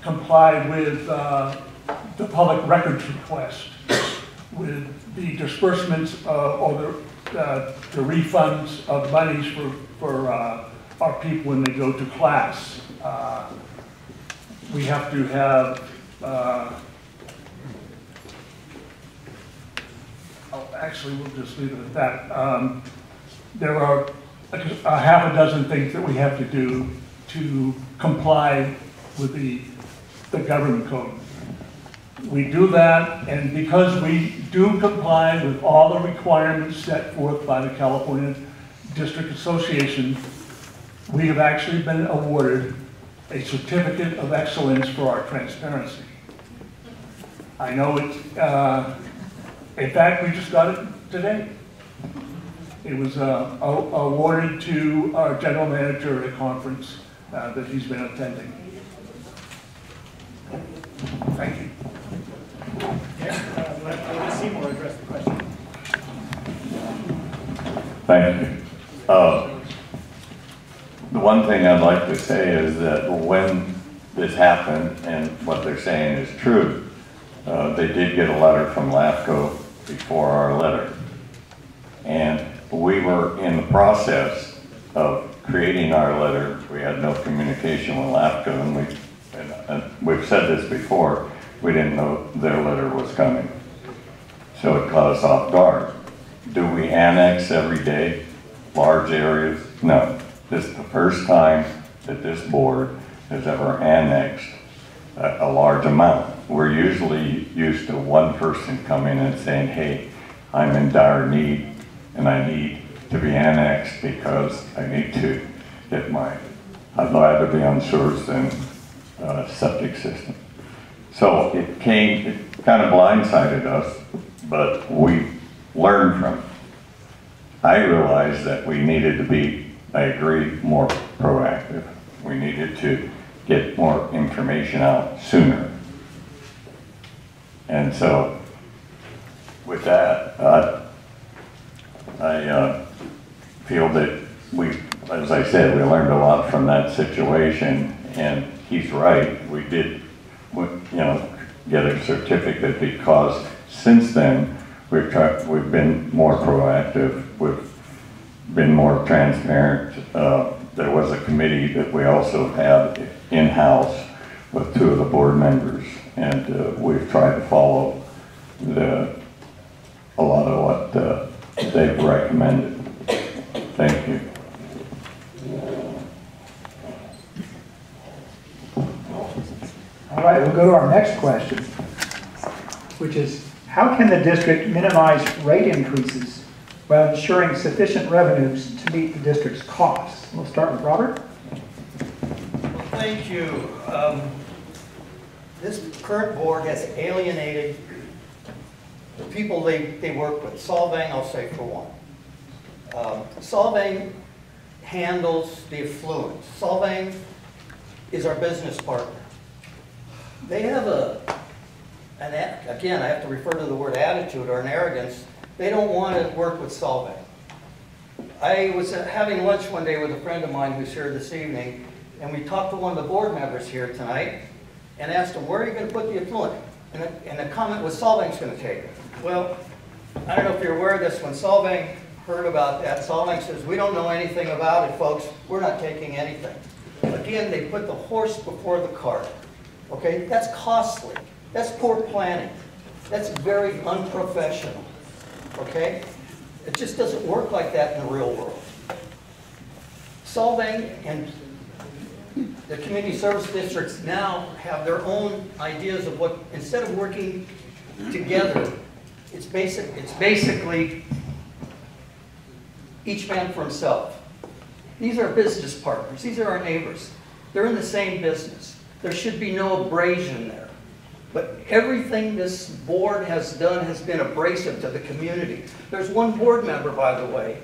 comply with the public records request, with the disbursements or the refunds of monies for our people when they go to class. We have to have actually, we'll just leave it at that. There are a half a dozen things that we have to do to comply with the government code. We do that, and because we do comply with all the requirements set forth by the California District Association, we have actually been awarded a certificate of excellence for our transparency. I know it's, in fact, we just got it today. It was awarded to our general manager at a conference that he's been attending. Thank you. Next, let Seymour address the question. Thank you. The one thing I'd like to say is that when this happened, and what they're saying is true, they did get a letter from LAFCO before our letter. And we were in the process of creating our letter. We had no communication with LAFCO, and we've said this before, we didn't know their letter was coming. So it caught us off guard. Do we annex every day, large areas? No. This is the first time that this board has ever annexed a large amount. We're usually used to one person coming and saying, hey, I'm in dire need and I need to be annexed because I need to get I'd rather be on sewers than septic system. So it kind of blindsided us but we learned from it. I realized that we needed to be, I agree, more proactive. We needed to get more information out sooner. And so, with that, I feel that we, as I said, we learned a lot from that situation, and he's right. We did, get a certificate because since then we've been more proactive. We've been more transparent. There was a committee that we also had in-house with 2 of the board members, and we've tried to follow a lot of what they've recommended. Thank you. All right, we'll go to our next question, which is, how can the district minimize rate increases while ensuring sufficient revenues to meet the district's costs? We'll start with Robert. Well, thank you. This current board has alienated the people they work with. Solvang, I'll say for one. Solvang handles the affluent. Solvang is our business partner. They have again, I have to refer to the word attitude or an arrogance. They don't want to work with Solvang. I was having lunch one day with a friend of mine who's here this evening, and we talked to one of the board members here tonight and asked him, where are you going to put the affluent? And the comment was, Solvang's going to take it. Well, I don't know if you're aware of this. When Solvang heard about that, Solvang says, we don't know anything about it, folks. We're not taking anything. Again, they put the horse before the cart. Okay, that's costly. That's poor planning. That's very unprofessional. Okay? It just doesn't work like that in the real world. Solvang and the community service districts now have their own ideas of what, instead of working together, it's basically each man for himself. These are business partners. These are our neighbors. They're in the same business. There should be no abrasion there. But everything this board has done has been abrasive to the community. There's one board member, by the way,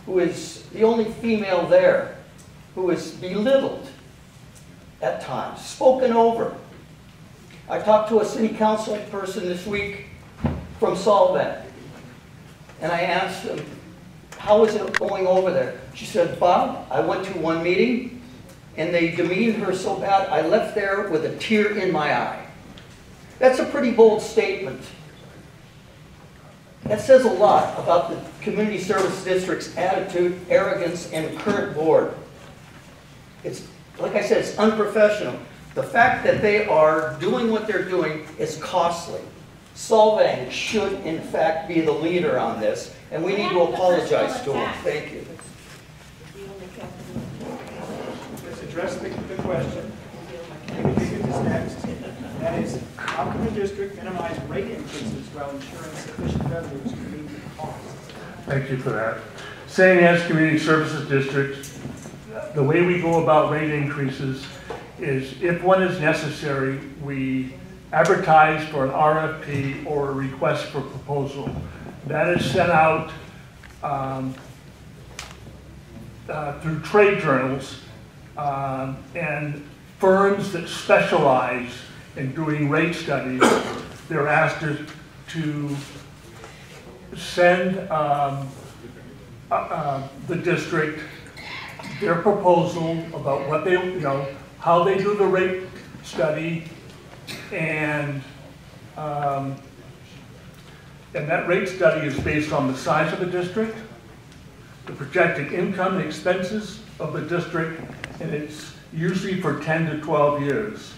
who is the only female there, who is belittled at times, spoken over. I talked to a city council person this week from Solvang, and I asked them, how is it going over there? She said, Bob, I went to one meeting, and they demeaned her so bad, I left there with a tear in my eye. That's a pretty bold statement. That says a lot about the community service district's attitude, arrogance, and current board. It's, like I said, it's unprofessional. The fact that they are doing what they're doing is costly. Solvang should, in fact, be the leader on this, and we need to apologize to them. Thank you. Let's address the question. Maybe we get this next. That is, how can the district minimize rate increases while ensuring sufficient revenues to meet the costs? Thank you for that. Ynez Community Services District, the way we go about rate increases is if one is necessary, we advertise for an RFP or a request for proposal. That is sent out through trade journals and firms that specialize in doing rate studies. They're asked to send the district their proposal about what they, how they do the rate study, and that rate study is based on the size of the district, the projected income and expenses of the district, and it's usually for 10 to 12 years.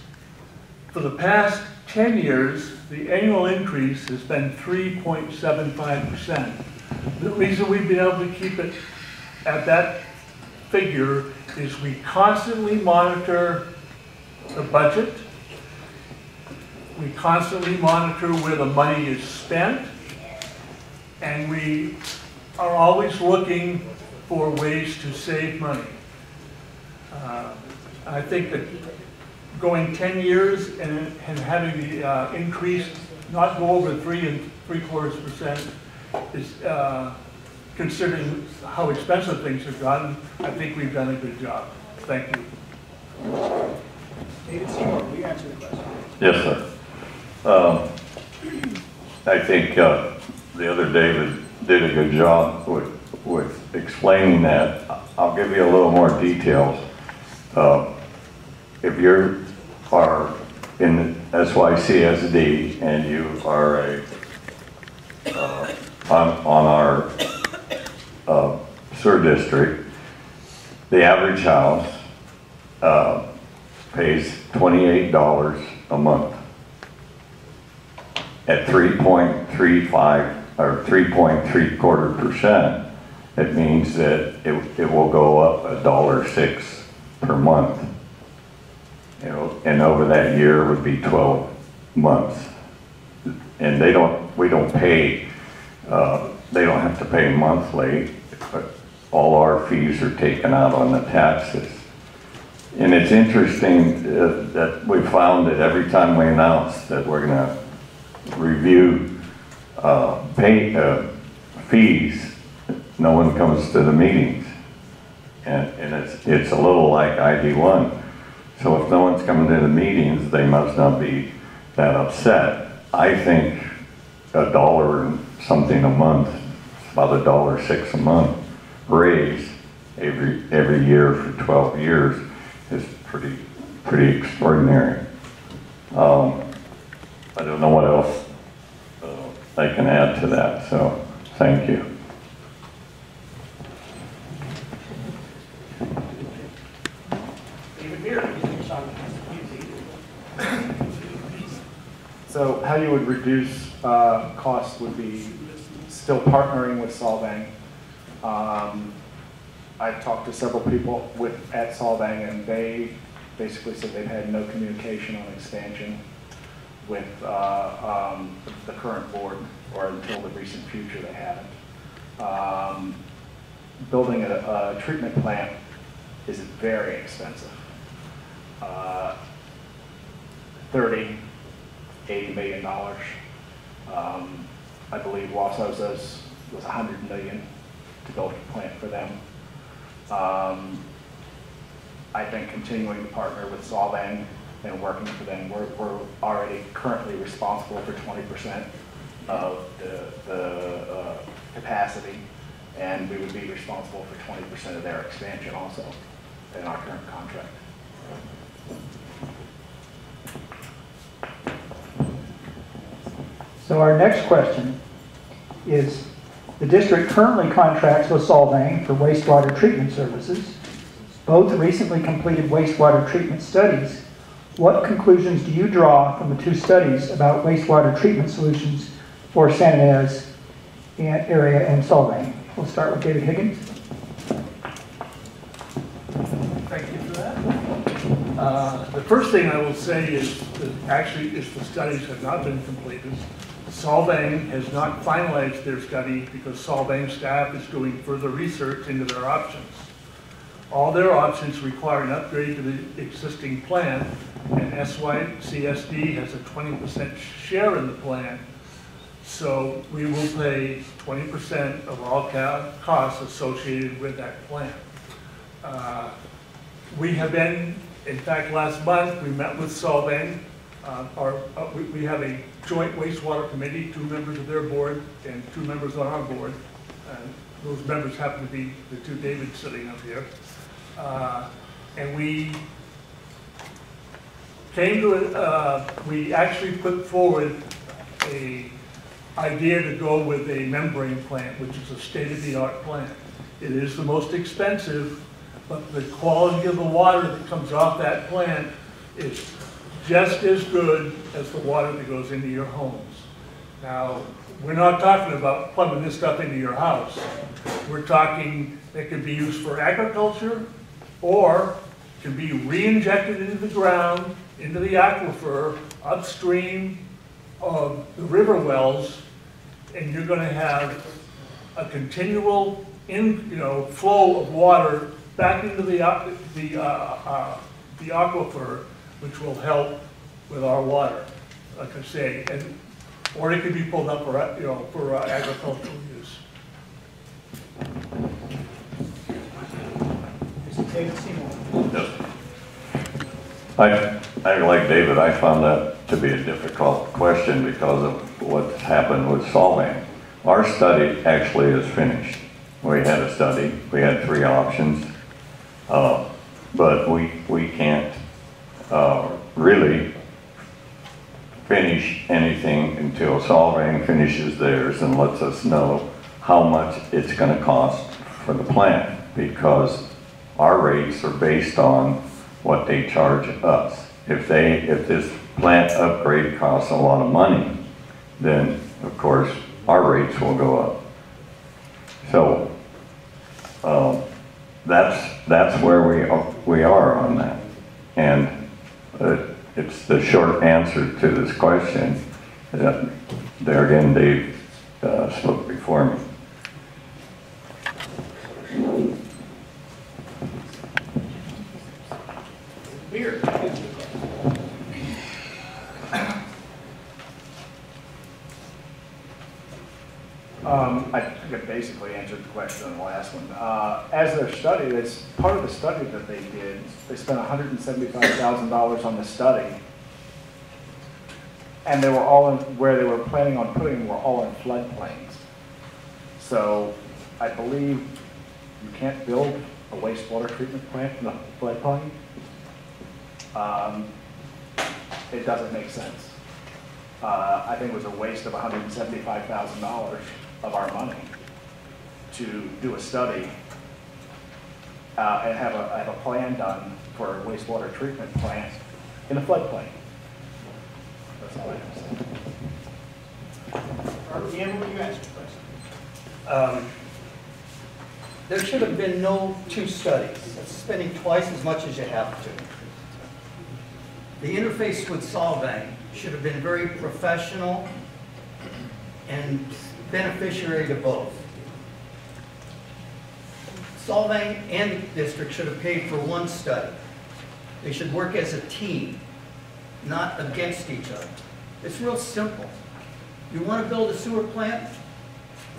For the past 10 years, the annual increase has been 3.75%. The reason we've been able to keep it at that figure is we constantly monitor the budget. We constantly monitor where the money is spent. And we are always looking for ways to save money. I think that going 10 years and having the increased not go over 3 3/4% is, considering how expensive things have gotten, I think we've done a good job. Thank you. David Seymour, will you answer the question? Yes, sir. I think the other David did a good job with explaining that. I'll give you a little more details. If you are in SYCSD and you are on our sewer district, the average house pays $28 a month. At 3.35 or 3.75%, it means that it will go up $1.06 per month. You know, and over that year would be 12 months. And we don't pay, they don't have to pay monthly, but all our fees are taken out on the taxes. And it's interesting that we found that every time we announce that we're gonna review fees, no one comes to the meetings. And it's a little like ID1. So if no one's coming to the meetings, they must not be that upset. I think $1 and something a month, about $1.06 a month raise every year for 12 years is pretty extraordinary. I don't know what else I can add to that, so thank you. So how you would reduce costs would be still partnering with Solvang. I've talked to several people at Solvang, and they basically said they've had no communication on expansion with the current board, or until the recent future they haven't. Building a treatment plant is very expensive. 30, $80 million. I believe Wasau's was $100 million to build a plant for them. I think continuing to partner with Solvang and working for them, we're already currently responsible for 20% of the capacity, and we would be responsible for 20% of their expansion also in our current contract. So our next question is, the district currently contracts with Solvang for wastewater treatment services. Both recently completed wastewater treatment studies. What conclusions do you draw from the two studies about wastewater treatment solutions for San Ynez area and Solvang? We'll start with David Higgins. Thank you for that. The first thing I will say is that actually, if the studies have not been completed, Solvang has not finalized their study because Solvang staff is doing further research into their options. All their options require an upgrade to the existing plant, and SYCSD has a 20% share in the plant. So we will pay 20% of all costs associated with that plant. We have been, in fact, last month we met with Solvang. We have a joint wastewater committee, 2 members of their board and 2 members on our board. Those members happen to be the 2 Davids sitting up here. And we came to we actually put forward a idea to go with a membrane plant, which is a state-of-the-art plant. It is the most expensive, but the quality of the water that comes off that plant is just as good as the water that goes into your homes. Now, we're not talking about plumbing this stuff into your house. We're talking that could be used for agriculture, or can be re-injected into the ground, into the aquifer, upstream of the river wells, and you're going to have a continual flow of water back into the aquifer, which will help with our water, like I say. And or it could be pulled up for, for agricultural use. Mr. David Seymour. I like David, I found that to be a difficult question because of what happened with Solvang. Our study actually is finished. We had a study, we had 3 options, but we can't really finish anything until Solvang finishes theirs and lets us know how much it's going to cost for the plant, because our rates are based on what they charge us. If this plant upgrade costs a lot of money, then of course our rates will go up. So that's where we are on that, and it's the short answer to this question. There again, Dave spoke before me. Beer. I think it basically answered the question on the last one. As their study, it's part of the study that they did. They spent $175,000 on the study, and they were all in, where they were planning on putting them were all in floodplains. So I believe you can't build a wastewater treatment plant in a floodplain. It doesn't make sense. I think it was a waste of $175,000 of our money to do a study and have a plan done for a wastewater treatment plant in a floodplain. That's all I have to say. Robert, Ian, will you answer the question? There should have been no 2 studies. That's spending twice as much as you have to. The interface with Solvang should have been very professional and beneficiary to both. Solvang and the district should have paid for 1 study. They should work as a team, not against each other. It's real simple. You want to build a sewer plant?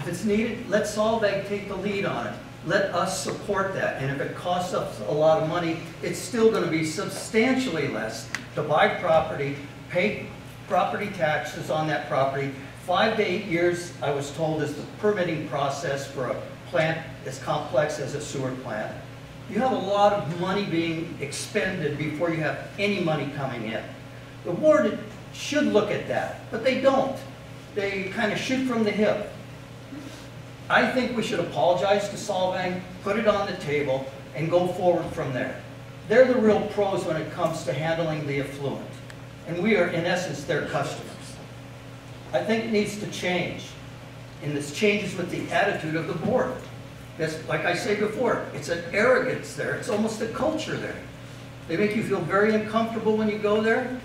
If it's needed, let Solvang take the lead on it. Let us support that. And if it costs us a lot of money, it's still going to be substantially less to buy property, pay property taxes on that property. 5 to 8 years, I was told, is the permitting process for a plant as complex as a sewer plant. You have a lot of money being expended before you have any money coming in. The board should look at that, but they don't. They kind of shoot from the hip. I think we should apologize to Solvang, put it on the table, and go forward from there. They're the real pros when it comes to handling the effluent. And we are, in essence, their customers. I think it needs to change. And this changes with the attitude of the board. Because, like I said before, it's an arrogance there. It's almost a culture there. They make you feel very uncomfortable when you go there.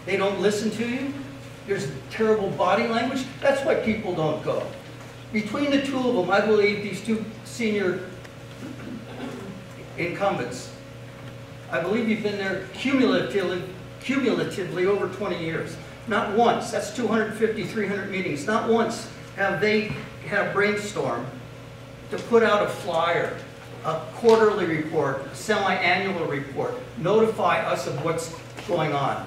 They don't listen to you. There's terrible body language. That's why people don't go. Between the 2 of them, I believe these 2 senior incumbents, I believe you've been there cumulatively over 20 years. Not once, that's 250, 300 meetings, not once have they had a brainstorm to put out a flyer, a quarterly report, a semi-annual report, notify us of what's going on.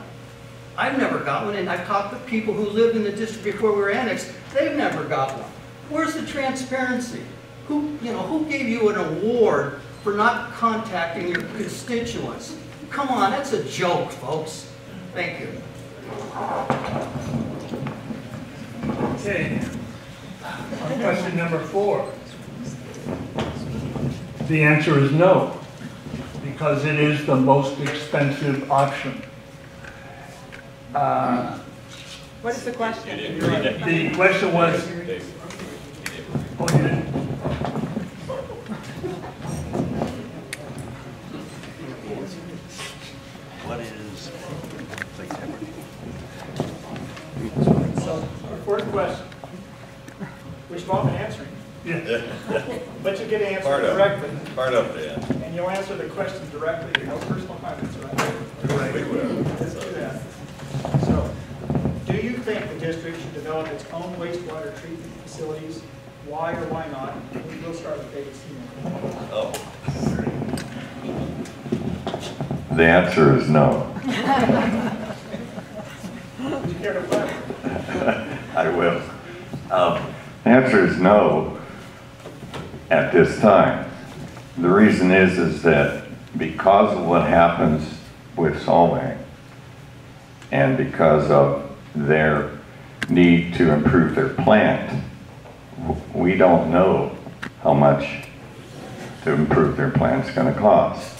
I've never got one, and I've talked to people who lived in the district before we were annexed. They've never got one. Where's the transparency? Who gave you an award for not contacting your constituents? Come on, that's a joke, folks. Thank you. Okay. On question number 4. The answer is no, because it is the most expensive option. What is the question? The question was, oh, you didn't. What is So, our 4th question, which you've all been answering. Yeah. But you get to answer directly. Part of that. And you'll answer the question directly. No personal comments, right? We will. Let's do that. So, do you think the district should develop its own wastewater treatment facilities. Why or why not? We'll start with David Seymour. Oh. The answer is no. Would you care to elaborate? I will. The answer is no at this time. The reason is that because of what happens with Solvang and because of their need to improve their plant, we don't know how much to improve their plant is going to cost.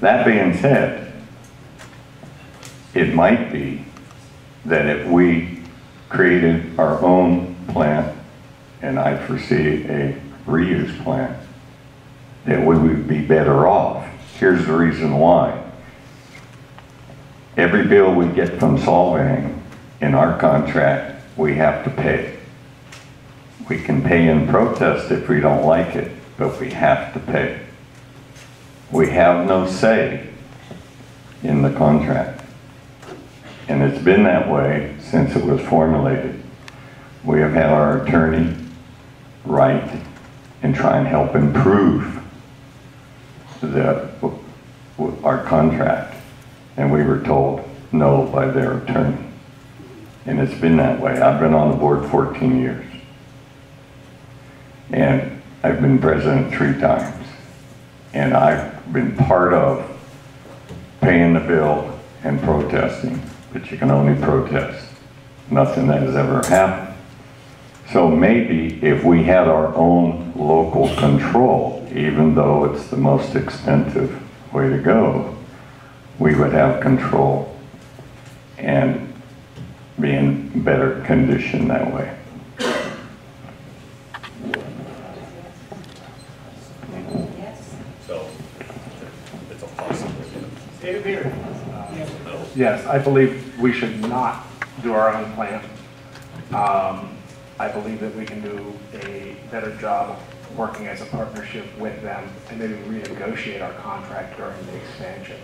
That being said, it might be that if we created our own plant, and I foresee a reuse plant, that we would be better off. Here's the reason why. Every bill we get from Solvang in our contract, we have to pay. We can pay in protest if we don't like it, but we have to pay. We have no say in the contract. And it's been that way since it was formulated. We have had our attorney write and try and help improve our contract. And we were told no by their attorney. And it's been that way. I've been on the board 14 years. And I've been president 3 times. And I've been part of paying the bill and protesting, but you can only protest. Nothing that has ever happened. So maybe if we had our own local control, even though it's the most expensive way to go, we would have control and be in better condition that way. So it's a possibility. David Beard. Yes, I believe we should not do our own plant. I believe that we can do a better job working as a partnership with them and maybe renegotiate our contract during the expansion.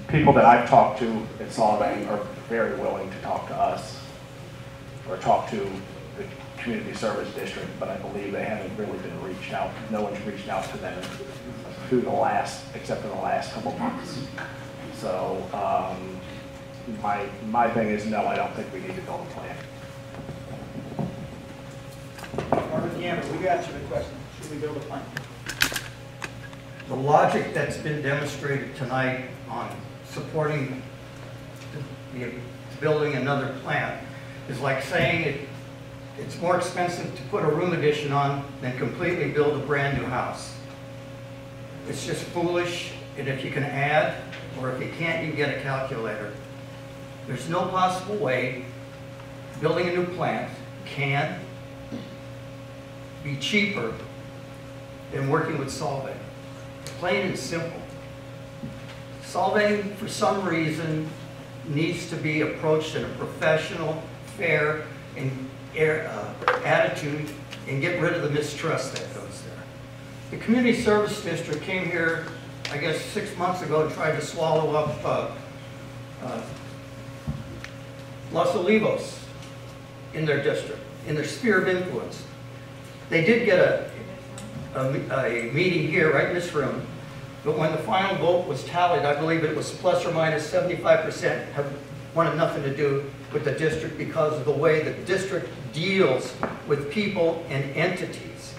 People that I've talked to at Solvang are very willing to talk to us or talk to the community service district, but I believe they haven't really been reached out. No one's reached out to them except for the last couple months. So my thing is no, I don't think we need to build a plant. Marvin Gamble, we got you the question. Should we build a plant? The logic that's been demonstrated tonight on supporting the building another plant is like saying it's more expensive to put a room addition on than completely build a brand new house. It's just foolish, and if you can add, or if you can't, you get a calculator. There's no possible way building a new plant can be cheaper than working with Solvang. Plain and simple. Solvang, for some reason, needs to be approached in a professional, fair, and attitude, and get rid of the mistrust that goes there. The Community Service District came here, I guess, 6 months ago and tried to swallow up Los Olivos in their district, in their sphere of influence. They did get a meeting here, right in this room, but when the final vote was tallied, I believe it was plus or minus 75% have wanted nothing to do with the district because of the way the district deals with people and entities.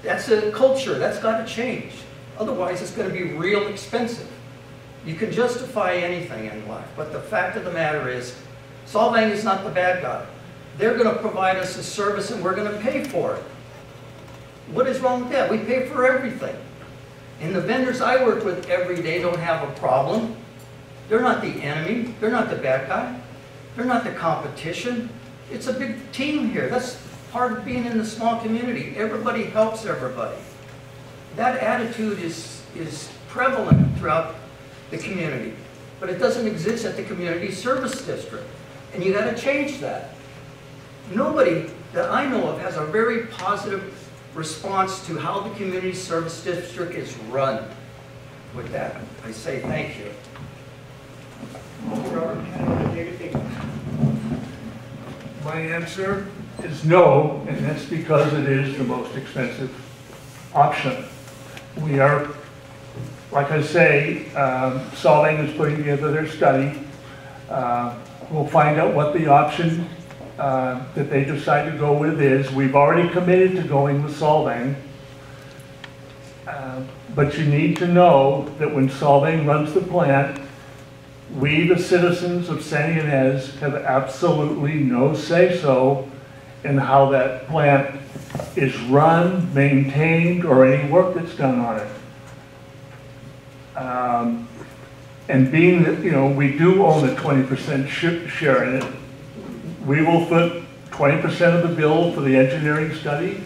That's a culture, that's got to change. Otherwise, it's going to be real expensive. You can justify anything in life, but the fact of the matter is, Solvang is not the bad guy. They're going to provide us a service and we're going to pay for it. What is wrong with that? We pay for everything. And the vendors I work with every day don't have a problem. They're not the enemy. They're not the bad guy. They're not the competition. It's a big team here. That's part of being in the small community. Everybody helps everybody. That attitude is prevalent throughout the community, but it doesn't exist at the community service district. And you got to change that. Nobody that I know of has a very positive response to how the community service district is run. With that, I say thank you. My answer is no, and that's because it is the most expensive option. We are, like I say, Solvang is putting together their study. We'll find out what the option that they decide to go with is. We've already committed to going with Solvang. But you need to know that when Solvang runs the plant, we, the citizens of San Ynez, have absolutely no say-so in how that plant is run, maintained, or any work that's done on it. And being that, you know, we do own a 20% share in it, we will put 20% of the bill for the engineering study,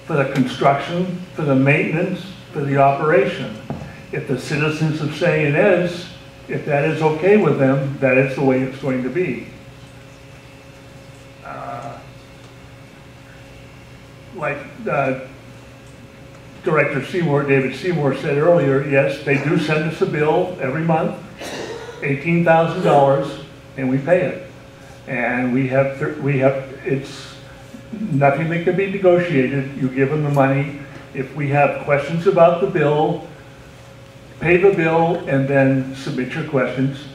for the construction, for the maintenance, for the operation. If the citizens of San Ynez, if that is okay with them, that is the way it's going to be. Like Director Seymour, David Seymour said earlier, yes, they do send us a bill every month, $18,000, and we pay it. And we have, it's nothing that can be negotiated. You give them the money. If we have questions about the bill, pay the bill and then submit your questions,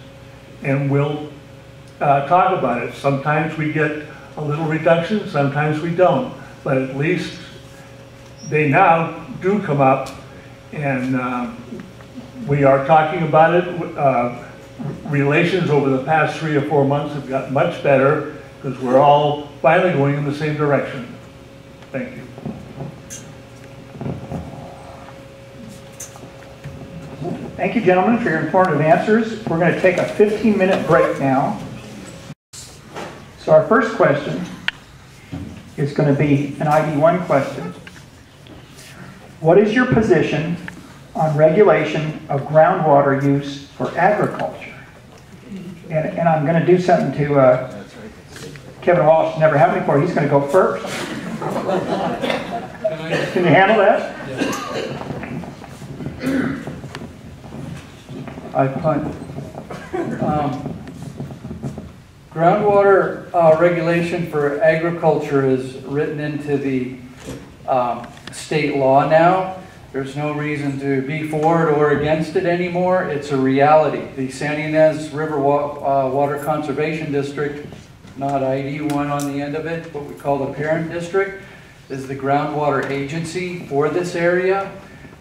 and we'll talk about it. Sometimes we get a little reduction, sometimes we don't. But at least they now do come up, and we are talking about it. Relations over the past 3 or 4 months have gotten much better because we're all finally going in the same direction. Thank you. Thank you, gentlemen, for your informative answers. We're going to take a 15-minute break now. So our first question is going to be an ID1 question. What is your position on regulation of groundwater use for agriculture? And I'm going to do something to Kevin Walsh, never happened before. He's going to go first. Can you handle that? I punt. Groundwater regulation for agriculture is written into the state law now. There's no reason to be for it or against it anymore. It's a reality. The San Ynez River Water Conservation District, not ID1 on the end of it, what we call the parent district, is the groundwater agency for this area.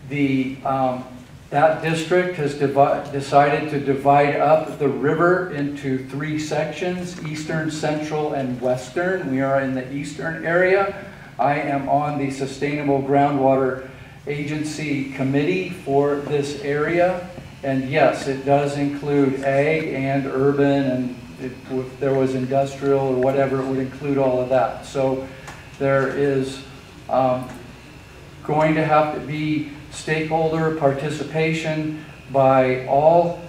That district has decided to divide up the river into 3 sections, eastern, central, and western. We are in the eastern area. I am on the Sustainable Groundwater Agency Committee for this area. And yes, it does include ag and urban, and if there was industrial or whatever, it would include all of that. So there is going to have to be stakeholder participation by all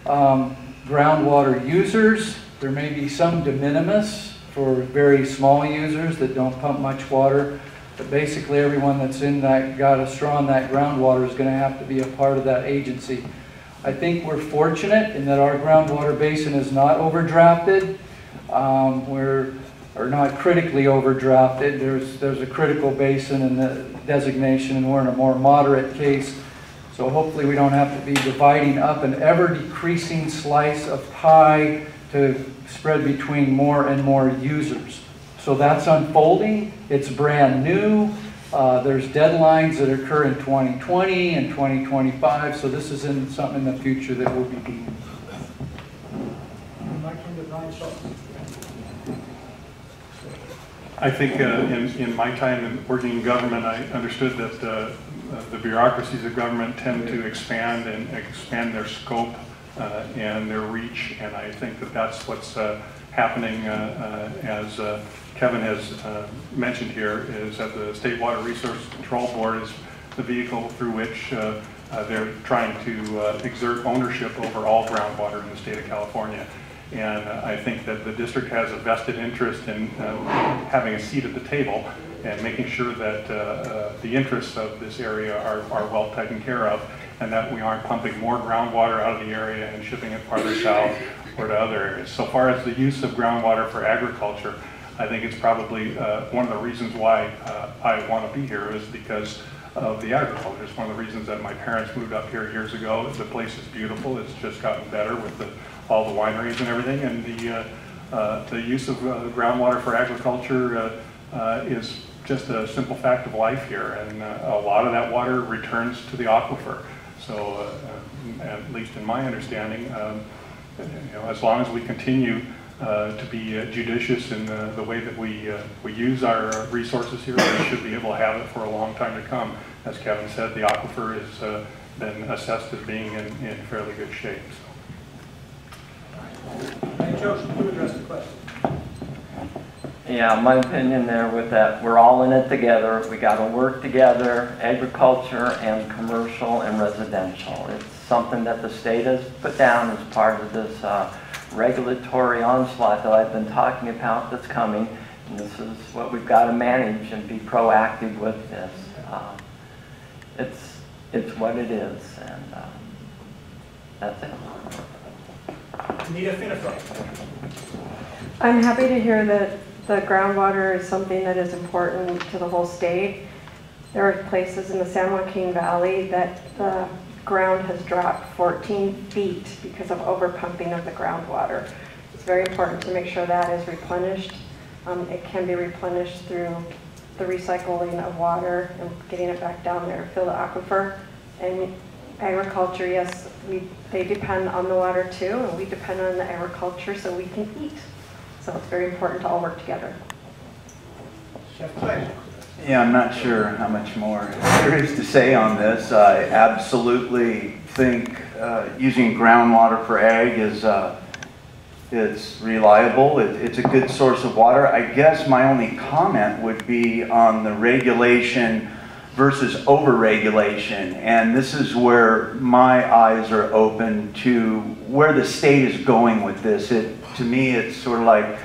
groundwater users. There may be some de minimis for very small users that don't pump much water, but basically everyone that's in that, got a straw in that groundwater is going to have to be a part of that agency. I think we're fortunate in that our groundwater basin is not overdrafted. Or not critically overdrafted. There's a critical basin in the designation, and we're in a more moderate case. So hopefully we don't have to be dividing up an ever-decreasing slice of pie to spread between more and more users. So that's unfolding. It's brand new. There's deadlines that occur in 2020 and 2025. So this isn't something in the future that will be doing. I think in my time in working in government, I understood that the bureaucracies of government tend to expand and expand their scope and their reach, and I think that that's what's happening as Kevin has mentioned here, is that the State Water Resource Control Board is the vehicle through which they're trying to exert ownership over all groundwater in the state of California. And I think that the district has a vested interest in having a seat at the table and making sure that the interests of this area are well taken care of, and that we aren't pumping more groundwater out of the area and shipping it farther south or to other areas. So far as the use of groundwater for agriculture, I think it's probably one of the reasons why I want to be here is because of the agriculture. It's one of the reasons that my parents moved up here years ago. The place is beautiful. It's just gotten better with all the wineries and everything, and the use of groundwater for agriculture is just a simple fact of life here, and a lot of that water returns to the aquifer. So at least in my understanding, as long as we continue to be judicious in the way that we use our resources here, we should be able to have it for a long time to come. As Kevin said, the aquifer has been assessed as being in fairly good shape. Hey, Joseph, you address the question. Yeah, my opinion there with that, we're all in it together. We got to work together, agriculture and commercial and residential. It's something that the state has put down as part of this regulatory onslaught that I've been talking about that's coming. And this is what we've got to manage and be proactive with this. It's what it is, and that's it. Anita Finifro. I'm happy to hear that the groundwater is something that is important to the whole state. There are places in the San Joaquin Valley that the ground has dropped 14 feet because of overpumping of the groundwater. It's very important to make sure that is replenished. It can be replenished through the recycling of water and getting it back down there to fill the aquifer. And agriculture, yes, they depend on the water too, and we depend on the agriculture so we can eat. So it's very important to all work together. Chef Clay. Yeah, I'm not sure how much more there is to say on this. I absolutely think using groundwater for ag is it's reliable. It's a good source of water. I guess my only comment would be on the regulation versus over-regulation. And this is where my eyes are open to where the state is going with this. To me, it's sort of like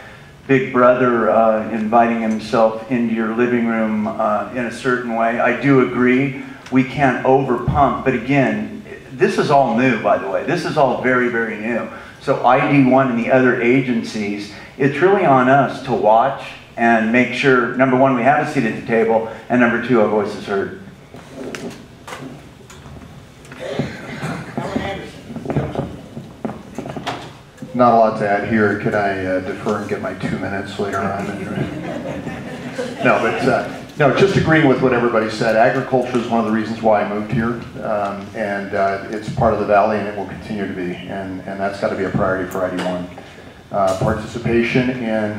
Big Brother inviting himself into your living room in a certain way. I do agree we can't overpump, but again, this is all new, by the way. This is all very, very new. So ID1 and the other agencies, it's really on us to watch and make sure, number one, we have a seat at the table, and number two, our voice is heard. Not a lot to add here. Could I defer and get my 2 minutes later on? No, just agreeing with what everybody said. Agriculture is one of the reasons why I moved here, and it's part of the valley, and it will continue to be, and that's got to be a priority for ID1. Participation in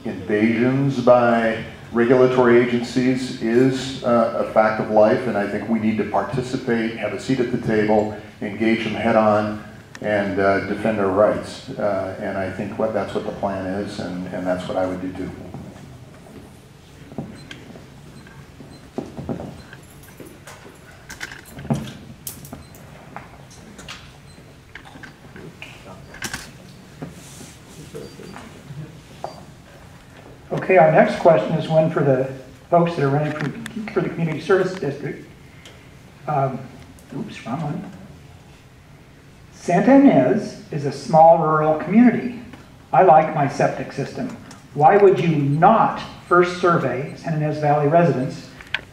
invasions by regulatory agencies is a fact of life, and I think we need to participate, have a seat at the table, engage them head on, and defend our rights. And I think that's what the plan is, and that's what I would do too. Okay, our next question is one for the folks that are running for the Community Service District. Oops, wrong one. Santa Ynez is a small rural community. I like my septic system. Why would you not first survey Santa Ynez Valley residents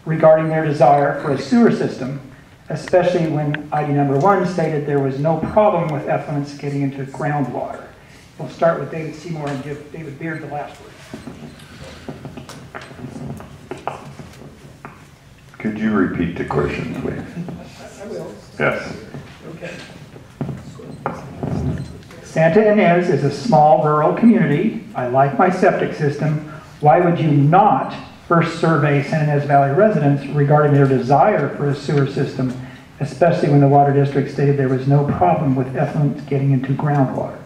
regarding their desire for a sewer system, especially when ID number 1 stated there was no problem with effluents getting into groundwater? We'll start with David Seymour and give David Beard the last word. Could you repeat the question, please? I will. Yes. Okay. Santa Ynez is a small rural community. I like my septic system. Why would you not first survey Santa Ynez Valley residents regarding their desire for a sewer system, especially when the Water District stated there was no problem with effluents getting into groundwater?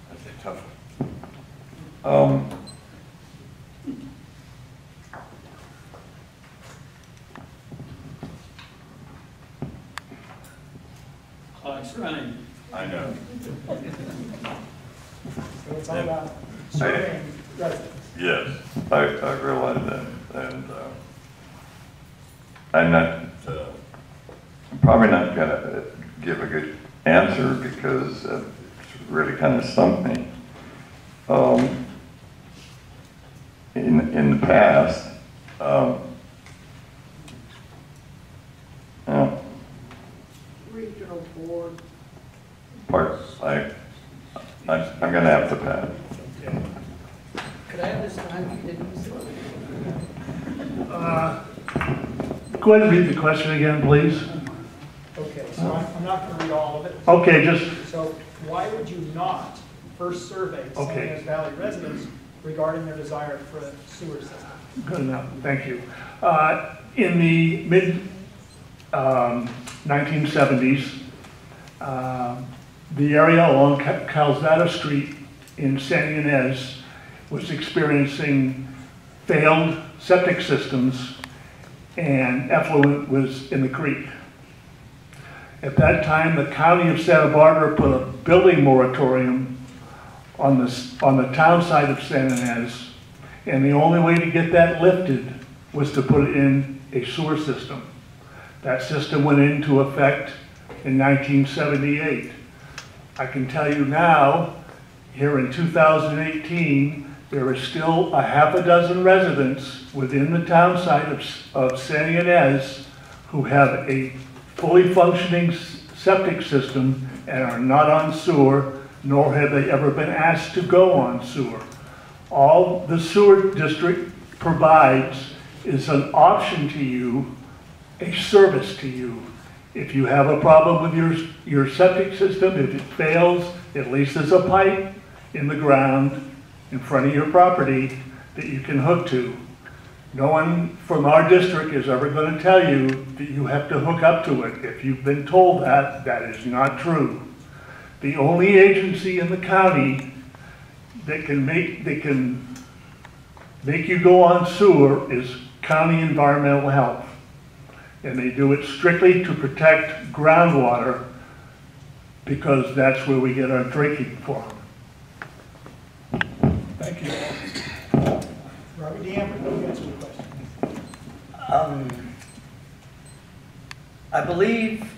That's a tough one. Clock's running. I know. So it's residents. Yes, I realize that, and I'm not, I'm probably not gonna give a good answer because it's really kind of stumped me. In the past, Regional board. I'm gonna have to pass. Could I have this time? Go ahead and read the question again, please. Okay, so I'm not going to read all of it. Okay, just, So why would you not first survey the San Ynez Valley residents regarding their desire for a sewer system? good enough, thank you. In the mid 1970s, the area along Calzada Street in San Ynez was experiencing failed septic systems, and effluent was in the creek. At that time, the county of Santa Barbara put a building moratorium on the town side of San Ynez, and the only way to get that lifted was to put in a sewer system. That system went into effect in 1978. I can tell you now, here in 2018, there is still a half a dozen residents within the town site of San Ynez who have a fully functioning septic system and are not on sewer, nor have they ever been asked to go on sewer. All the sewer district provides is an option to you, a service to you. If you have a problem with your septic system, if it fails, at least there's a pipe in the ground in front of your property that you can hook to. No one from our district is ever going to tell you that you have to hook up to it. If you've been told that, that is not true. The only agency in the county that can make you go on sewer is County Environmental Health. And they do it strictly to protect groundwater because that's where we get our drinking from. Thank you. Robert DeAmber, let me answer your question. I believe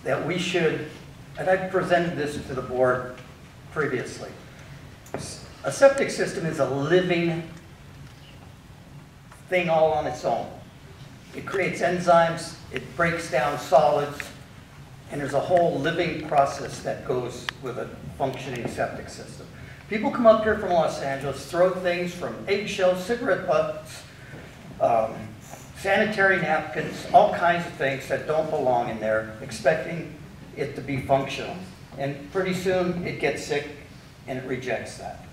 that we should, and I presented this to the board previously, a septic system is a living thing all on its own. It creates enzymes, it breaks down solids, and there's a whole living process that goes with a functioning septic system. People come up here from Los Angeles, throw things from eggshells, cigarette butts, sanitary napkins, all kinds of things that don't belong in there, expecting it to be functional. And pretty soon it gets sick and it rejects that.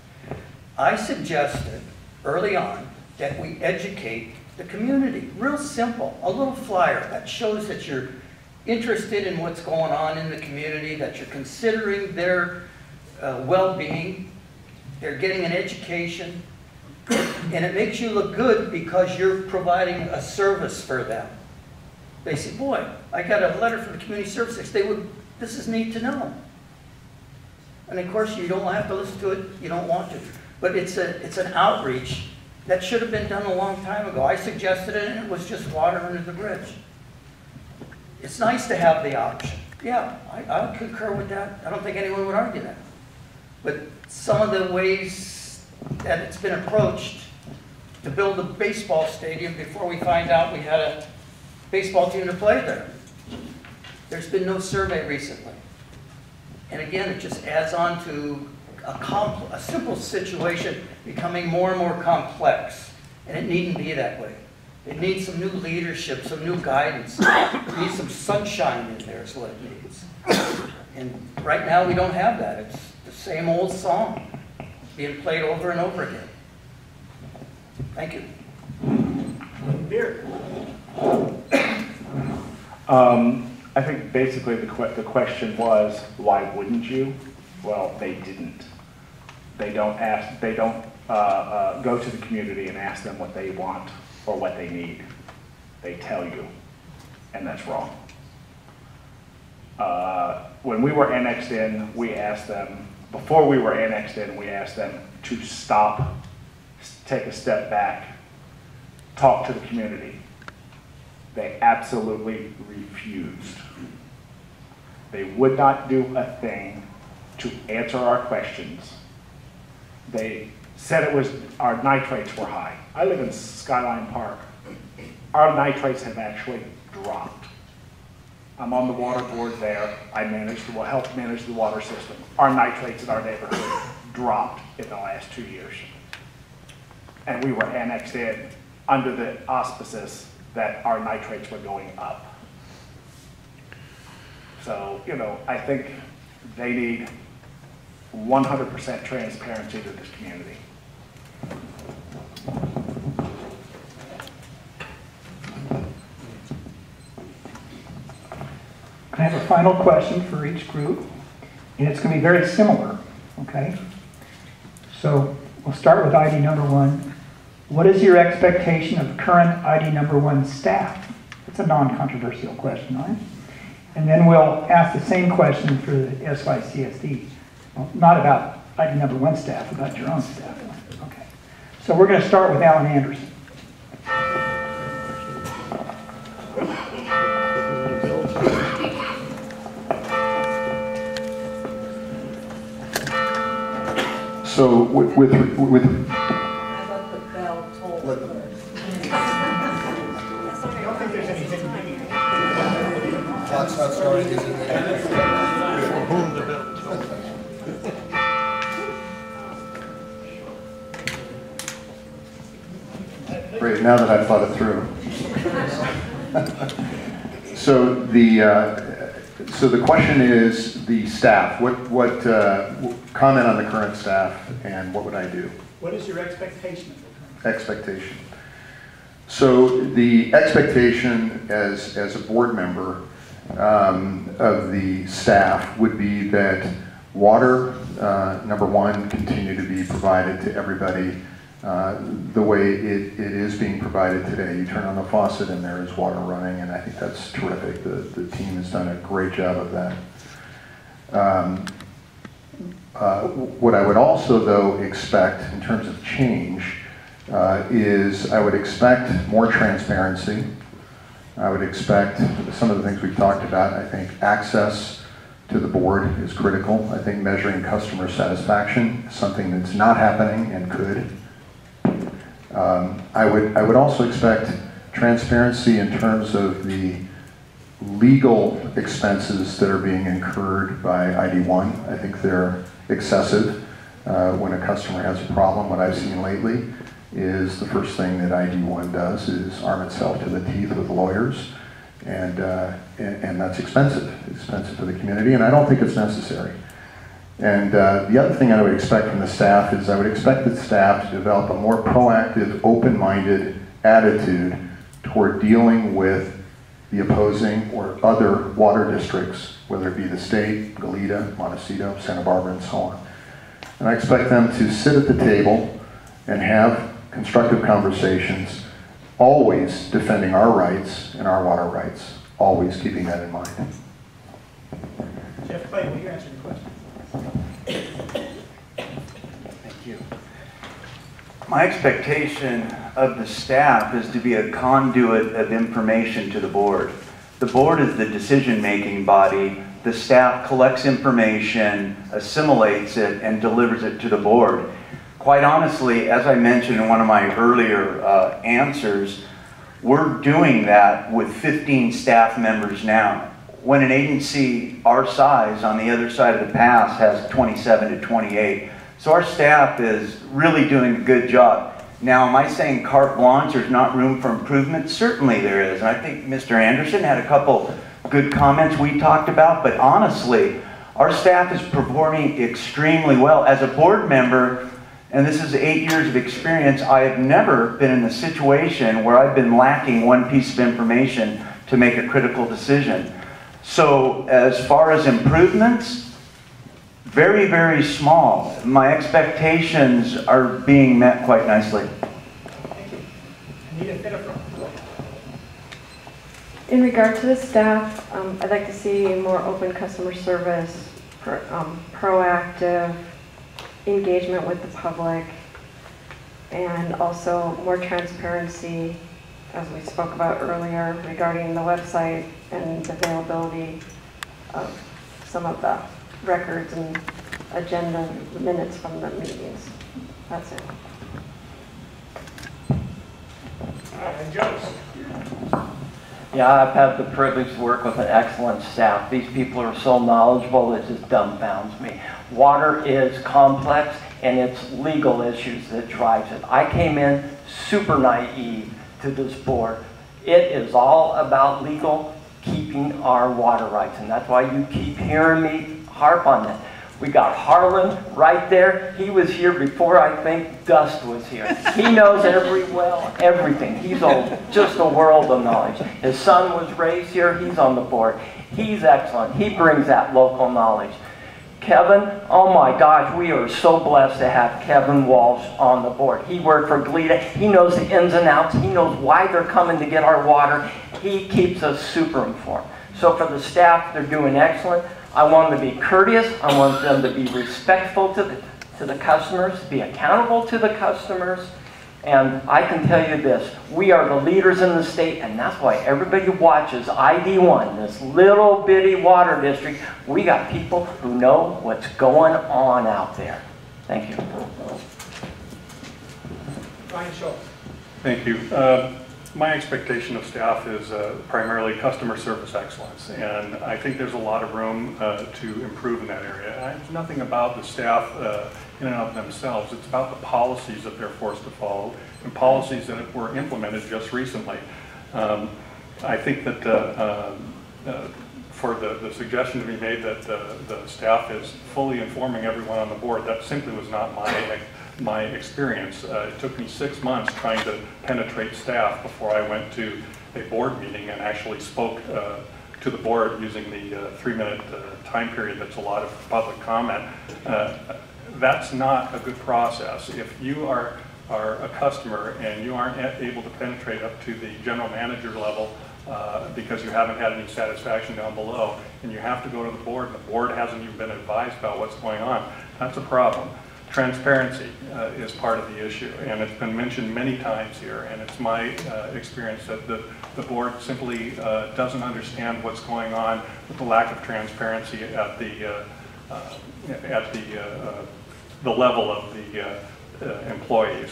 I suggested early on that we educate the community. Real simple, a little flyer that shows that you're interested in what's going on in the community, that you're considering their well-being, they're getting an education, and it makes you look good because you're providing a service for them. They say, boy, I got a letter from the community services. This is neat to know. And of course, you don't have to listen to it, you don't want to. But it's an outreach that should have been done a long time ago. I suggested it and it was just water under the bridge. It's nice to have the option. Yeah, I concur with that. I don't think anyone would argue that. But some of the ways that it's been approached to build a baseball stadium before we find out we had a baseball team to play there. There's been no survey recently. And again, it just adds on to a simple situation becoming more and more complex. And it needn't be that way. It needs some new leadership, some new guidance. It needs some sunshine in there is what it needs. And right now we don't have that. It's the same old song being played over and over again. Thank you. Beer. I think basically the question was, why wouldn't you? Well, they didn't. They don't go to the community and ask them what they want or what they need. They tell you, and that's wrong. When we were annexed in, we asked them, before we were annexed in, we asked them, to stop, take a step back, talk to the community. They absolutely refused. They would not do a thing to answer our questions. They said it was, our nitrates were high. I live in Skyline Park. Our nitrates have actually dropped. I'm on the water board there. I help manage the water system. Our nitrates in our neighborhood dropped in the last 2 years. And we were annexed in under the auspices that our nitrates were going up. So, you know, I think they need 100% transparency to this community. I have a final question for each group, and it's going to be very similar, okay? So we'll start with ID number 1. What is your expectation of current ID number 1 staff? It's a non-controversial question, right? And then we'll ask the same question for the SYCSD. Well, not about ID number 1 staff, about your own staff. Okay. So we're going to start with Alan Anderson. So with I let the bell toll first. I don't think there's any hidden meaning. Clock's not starting, is it? Boom, the bell. Great, now that I've thought it through. So the question is the staff. What comment on the current staff, and what would I do? What is your expectation of the current? Expectation. So the expectation as a board member of the staff would be that water, number 1, continue to be provided to everybody the way it is being provided today. You turn on the faucet and there is water running, and I think that's terrific. The team has done a great job of that. What I would also, though, expect in terms of change is I would expect more transparency. I would expect some of the things we've talked about. I think access to the board is critical. I think measuring customer satisfaction is something that's not happening and could. I would also expect transparency in terms of the legal expenses that are being incurred by ID1. I think they're excessive. When a customer has a problem, what I've seen lately is the first thing that ID1 does is arm itself to the teeth with lawyers, and that's expensive for the community, and I don't think it's necessary. And the other thing I would expect from the staff is I would expect the staff to develop a more proactive, open-minded attitude toward dealing with the opposing or other water districts, whether it be the state, Goleta, Montecito, Santa Barbara, and so on. And I expect them to sit at the table and have constructive conversations, always defending our rights and our water rights, always keeping that in mind. Jeff Clay, will you answer the question? Thank you. My expectation of the staff is to be a conduit of information to the board. The board is the decision-making body. The staff collects information, assimilates it, and delivers it to the board. Quite honestly, as I mentioned in one of my earlier answers, we're doing that with 15 staff members now. When an agency our size on the other side of the pass has 27 to 28. So our staff is really doing a good job. Now, am I saying carte blanche, there's not room for improvement? Certainly there is. And I think Mr. Anderson had a couple good comments we talked about, but honestly, our staff is performing extremely well. As a board member, and this is 8 years of experience, I have never been in a situation where I've been lacking one piece of information to make a critical decision. So as far as improvements, very, very small. My expectations are being met quite nicely. In regard to the staff, I'd like to see more open customer service, proactive, engagement with the public, and also more transparency, as we spoke about earlier, regarding the website and the availability of some of the records and agenda minutes from the meetings. That's it. Yeah, I've had the privilege to work with an excellent staff. These people are so knowledgeable, it just dumbfounds me. Water is complex, and it's legal issues that drives it. I came in super naive to this board. It is all about legal, keeping our water rights, and that's why you keep hearing me harp on that. We got Harlan right there. He was here before I think Dust was here. He knows everything. He's just a world of knowledge. His son was raised here. He's on the board. He's excellent. He brings that local knowledge. Kevin, oh my gosh, we are so blessed to have Kevin Walsh on the board. He worked for GLEDA. He knows the ins and outs. He knows why they're coming to get our water. He keeps us super informed. So for the staff, they're doing excellent. I want them to be courteous. I want them to be respectful to the customers, be accountable to the customers. And I can tell you this, we are the leaders in the state, and that's why everybody watches ID1, this little bitty water district. We got people who know what's going on out there. Thank you. Ryan Schultz. Thank you. My expectation of staff is primarily customer service excellence, and I think there's a lot of room to improve in that area. It's nothing about the staff in and of themselves. It's about the policies that they're forced to follow and policies that were implemented just recently. I think that for the suggestion to be made that the staff is fully informing everyone on the board, that simply was not my experience. It took me 6 months trying to penetrate staff before I went to a board meeting and actually spoke to the board using the 3-minute time period that's allotted for public comment. That's not a good process. If you are a customer and you aren't able to penetrate up to the general manager level because you haven't had any satisfaction down below, and you have to go to the board and the board hasn't even been advised about what's going on, that's a problem. Transparency is part of the issue, and it's been mentioned many times here, and it's my experience that the board simply doesn't understand what's going on with the lack of transparency at the level of the employees.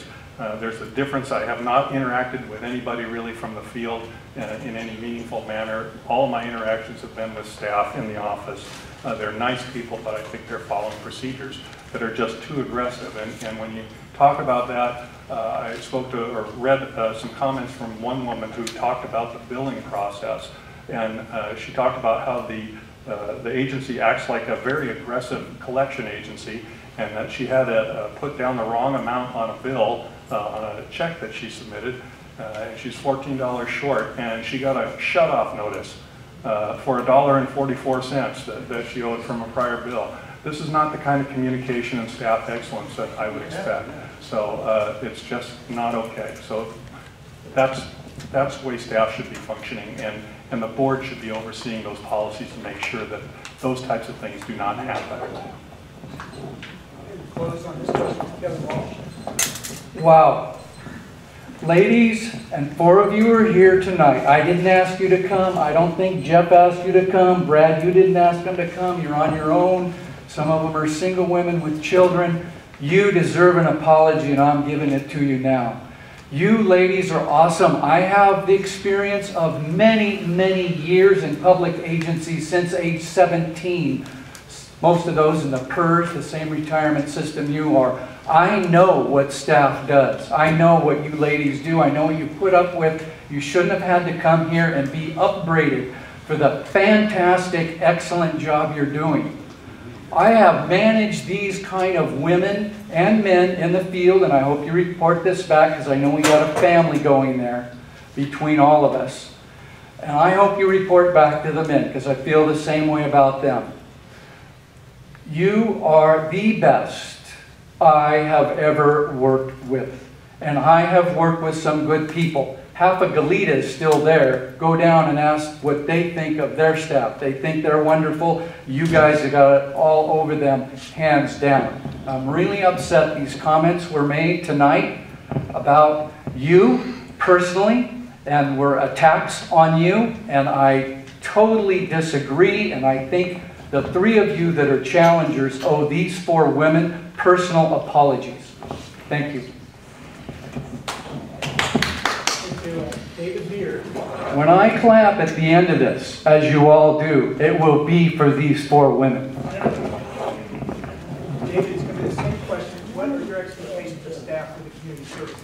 There's a difference. I have not interacted with anybody really from the field in any meaningful manner. All of my interactions have been with staff in the office. They're nice people, but I think they're following procedures that are just too aggressive. And when you talk about that, I spoke to or read some comments from one woman who talked about the billing process. And she talked about how the agency acts like a very aggressive collection agency, and that she had to put down the wrong amount on a bill, on a check that she submitted. And she's $14 short, and she got a shut-off notice for $1.44 that she owed from a prior bill. This is not the kind of communication and staff excellence that I would expect. So it's just not okay. So that's the way staff should be functioning, and the board should be overseeing those policies to make sure that those types of things do not happen. Close on this question, Kevin Walsh. Wow. Ladies, and 4 of you are here tonight. I didn't ask you to come. I don't think Jeff asked you to come. Brad, you didn't ask them to come. You're on your own. Some of them are single women with children. You deserve an apology, and I'm giving it to you now. You ladies are awesome. I have the experience of many, many years in public agencies since age 17. Most of those in the PERS, the same retirement system you are. I know what staff does. I know what you ladies do. I know what you put up with. You shouldn't have had to come here and be upbraided for the fantastic, excellent job you're doing. I have managed these kind of women and men in the field, and I hope you report this back because I know we got a family going there between all of us. And I hope you report back to the men because I feel the same way about them. You are the best I have ever worked with. And I have worked with some good people. half of Goleta is still there. Go down and ask what they think of their staff. They think they're wonderful. You guys have got it all over them, hands down. I'm really upset these comments were made tonight about you personally, and were attacks on you, and I totally disagree, and I think the three of you that are challengers owe these four women personal apologies. Thank you. David Beard. When I clap at the end of this, as you all do, it will be for these four women. David, it's going to be the same question. What are your expectations for staff for the community service?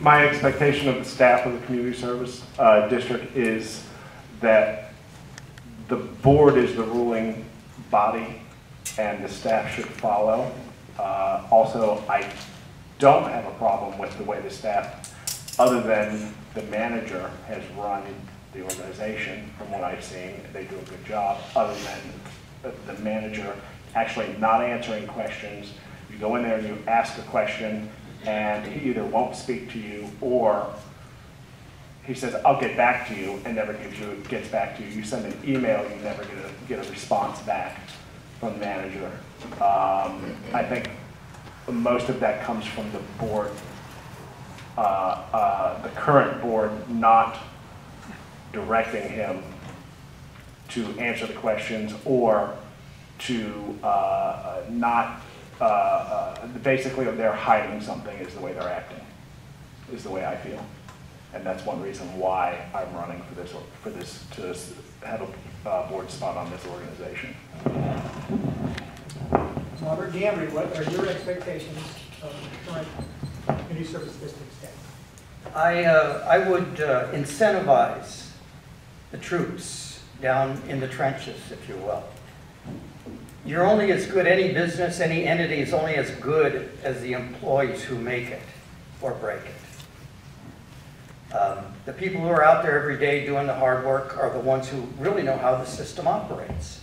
My expectation of the staff of the community service district is that the board is the ruling body and the staff should follow. Also, I don't have a problem with the way the staff, other than the manager, has run the organization. From what I've seen, they do a good job, other than the manager actually not answering questions. You go in there and you ask a question, and he either won't speak to you, or he says, I'll get back to you, and never gets back to you. You send an email, you never get a response back from the manager. I think most of that comes from the board, the current board not directing him to answer the questions, or to not, basically they're hiding something is the way they're acting, is the way I feel. And that's one reason why I'm running for this to have a board spot on this organization. Robert Gambry, what are your expectations of the current community service district staff? I would incentivize the troops down in the trenches, if you will. You're only as good, any business, any entity is only as good as the employees who make it or break it. The people who are out there every day doing the hard work are the ones who really know how the system operates.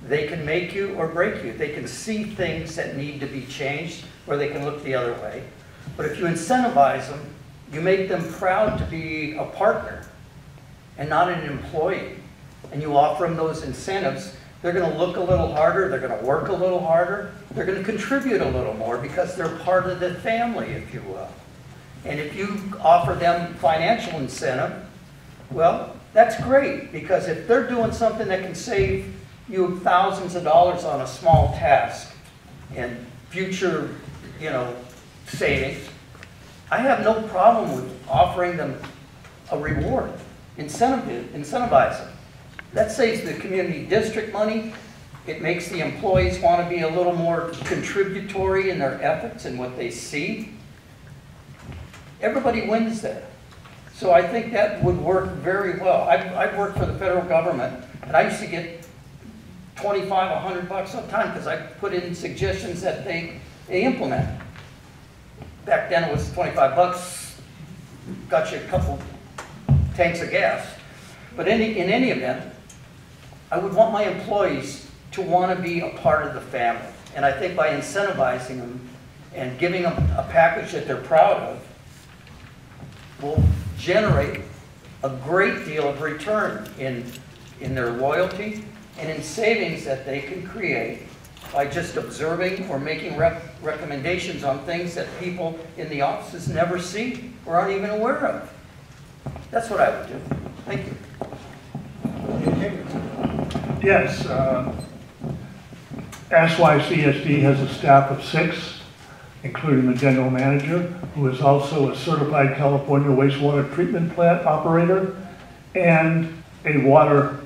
They can make you or break you. They can see things that need to be changed, or they can look the other way. But if you incentivize them, you make them proud to be a partner and not an employee, and you offer them those incentives, they're going to look a little harder, they're going to work a little harder, they're going to contribute a little more because they're part of the family, if you will. And if you offer them financial incentive, well, that's great, because if they're doing something that can save you thousands of dollars on a small task and future, savings, I have no problem with offering them a reward, incentivize them. That saves the community district money. It makes the employees want to be a little more contributory in their efforts and what they see. Everybody wins there. So I think that would work very well. I've worked for the federal government, and I used to get $25, $100 a time because I put in suggestions that they implement. Back then it was $25, got you a couple tanks of gas. But in any event, I would want my employees to want to be a part of the family. And I think by incentivizing them and giving them a package that they're proud of will generate a great deal of return in their loyalty and in savings that they can create by just observing or making recommendations on things that people in the offices never see or aren't even aware of. That's what I would do. Thank you. Yes, SYCSD has a staff of 6, including the general manager, who is also a certified California wastewater treatment plant operator and a water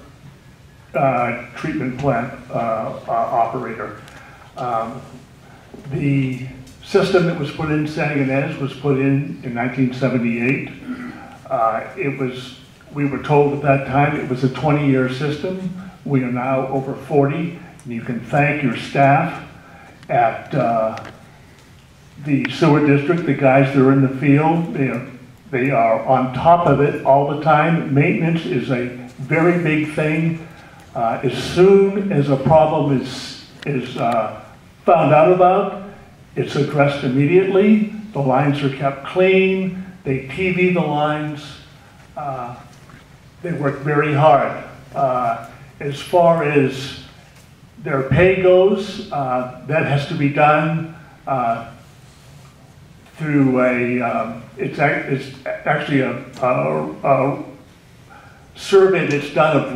treatment plant operator. The system that was put in San Ynez was put in 1978. We were told at that time it was a 20-year system. We are now over 40. And you can thank your staff at the sewer district, the guys that are in the field. They are on top of it all the time. Maintenance is a very big thing. As soon as a problem is found out about, it's addressed immediately. The lines are kept clean. They TV the lines. They work very hard. As far as their pay goes, that has to be done through it's actually a survey that's done of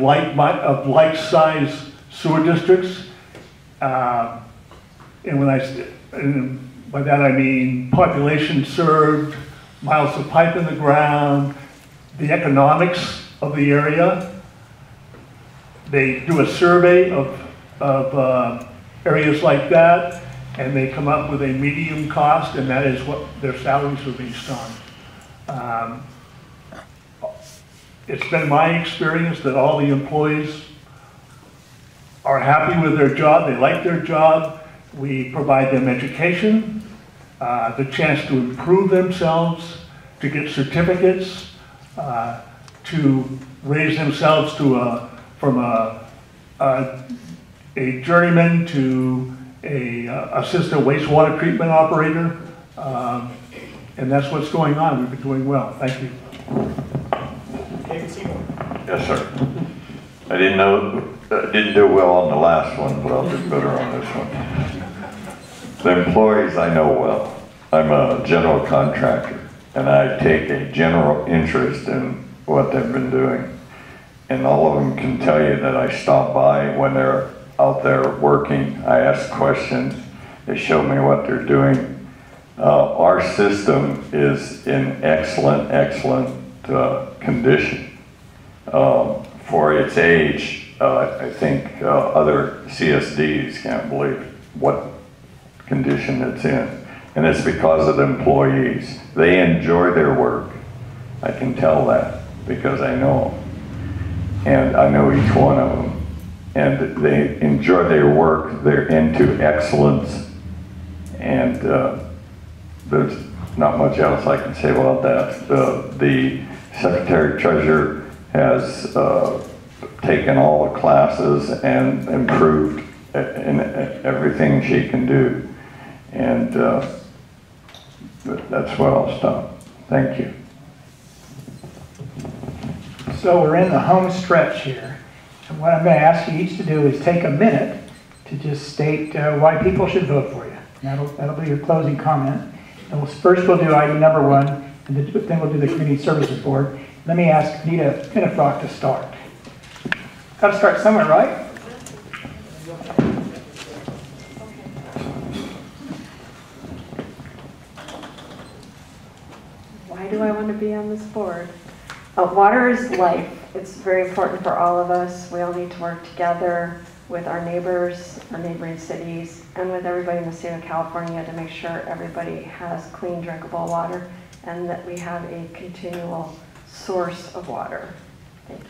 like-size sewer districts. And by that I mean population served, miles of pipe in the ground, the economics of the area. They do a survey of areas like that, and they come up with a medium cost, and that is what their salaries are based on. It's been my experience that all the employees are happy with their job, they like their job. We provide them education, the chance to improve themselves, to get certificates, to raise themselves to from a journeyman to a assistant wastewater treatment operator, and that's what's going on. We've been doing well. Thank you. Yes, sir. I didn't do well on the last one, but I'll do better on this one. The employees I know well. I'm a general contractor, and I take a general interest in what they've been doing. And all of them can tell you that I stop by when they're out there working. I ask questions. They show me what they're doing. Our system is in excellent condition. For its age, I think other CSDs can't believe what condition it's in. And it's because of the employees. They enjoy their work. I can tell that because I know them. And I know each one of them. And they enjoy their work. They're into excellence. And there's not much else I can say about that. The Secretary-Treasurer has taken all the classes and improved in everything she can do. And that's where I'll stop. Thank you. So we're in the home stretch here. And what I'm going to ask you each to do is take a minute to just state why people should vote for you. And that'll be your closing comment. And first we'll do item number 1, and then we'll do the Community Services Board. Let me ask Nita Pinnefrock to start. Got to start somewhere, right? Why do I want to be on this board? Water is life. It's very important for all of us. We all need to work together with our neighbors, our neighboring cities, and with everybody in the state of California to make sure everybody has clean, drinkable water and that we have a continual source of water. Thank you.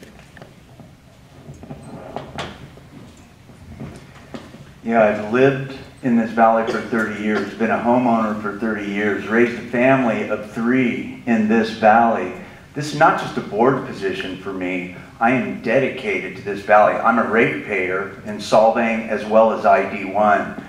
Yeah, I've lived in this valley for 30 years, been a homeowner for 30 years, raised a family of 3 in this valley. This is not just a board position for me. I am dedicated to this valley. I'm a ratepayer in Solvang as well as ID1.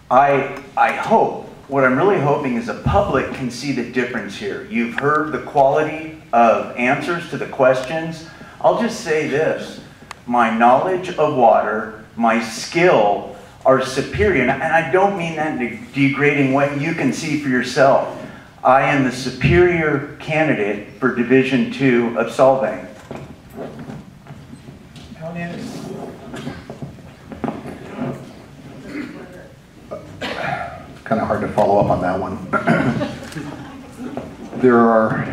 I hope, what I'm really hoping is the public can see the difference here. You've heard the quality of answers to the questions. I'll just say this, my knowledge of water, my skill are superior, and I don't mean that in a degrading way. You can see for yourself. I am the superior candidate for Division 2 of Solvang. Kind of hard to follow up on that one. There are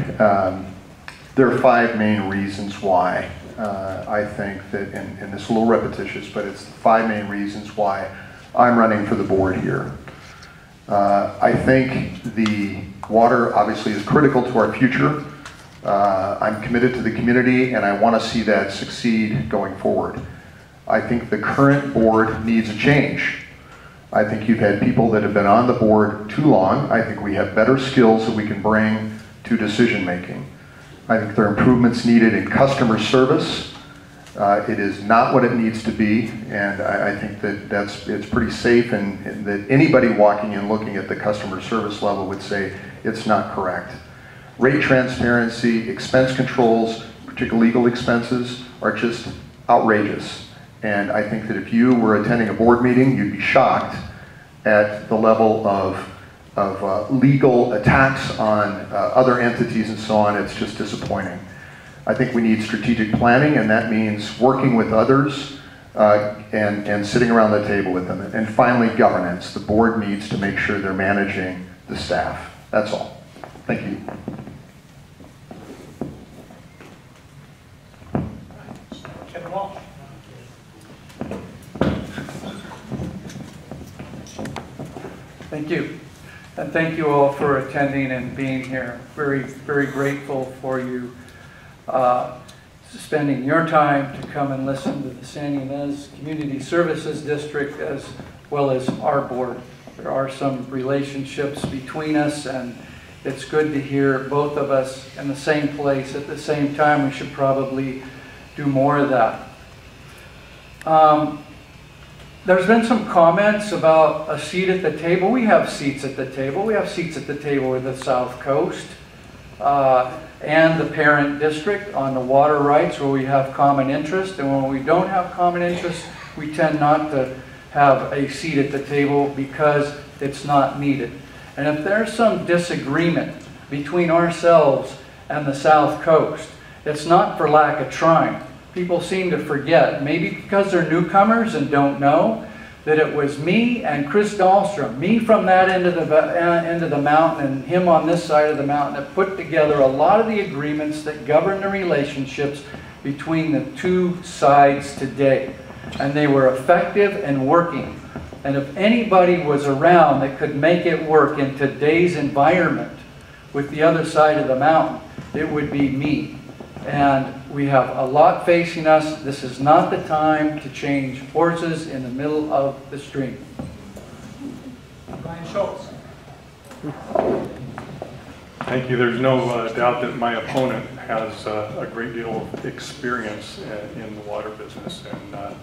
5 main reasons why I think that, and it's a little repetitious, but it's 5 main reasons why I'm running for the board here. I think the water obviously is critical to our future. I'm committed to the community and I want to see that succeed going forward. I think the current board needs a change. I think you've had people that have been on the board too long. I think we have better skills that we can bring to decision making. I think there are improvements needed in customer service. It is not what it needs to be, and I think that it's pretty safe, and that anybody walking in looking at the customer service level would say it's not correct. Rate transparency, expense controls, particularly legal expenses, are just outrageous. And I think that if you were attending a board meeting, you'd be shocked at the level of legal attacks on other entities and so on. It's just disappointing. I think we need strategic planning, and that means working with others and sitting around the table with them. And finally, governance. The board needs to make sure they're managing the staff. That's all. Thank you. Kevin Walsh. Thank you. And thank you all for attending and being here. Very, very grateful for you spending your time to come and listen to the San Ynez Community Services District as well as our board. There are some relationships between us, and it's good to hear both of us in the same place at the same time. We should probably do more of that. There's been some comments about a seat at the table. We have seats at the table. We have seats at the table with the South Coast and the parent district on the water rights where we have common interest. And when we don't have common interest, we tend not to have a seat at the table because it's not needed. And if there's some disagreement between ourselves and the South Coast, it's not for lack of trying. People seem to forget, maybe because they're newcomers and don't know, that it was me and Chris Dahlstrom, me from that end of the mountain and him on this side of the mountain, that put together a lot of the agreements that govern the relationships between the two sides today. And they were effective and working. And if anybody was around that could make it work in today's environment with the other side of the mountain, it would be me. And we have a lot facing us. This is not the time to change horses in the middle of the stream. Brian Schultz. Thank you. There's no doubt that my opponent has a great deal of experience in the water business, and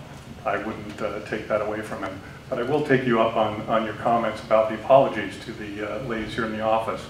I wouldn't take that away from him. But I will take you up on your comments about the apologies to the ladies here in the office.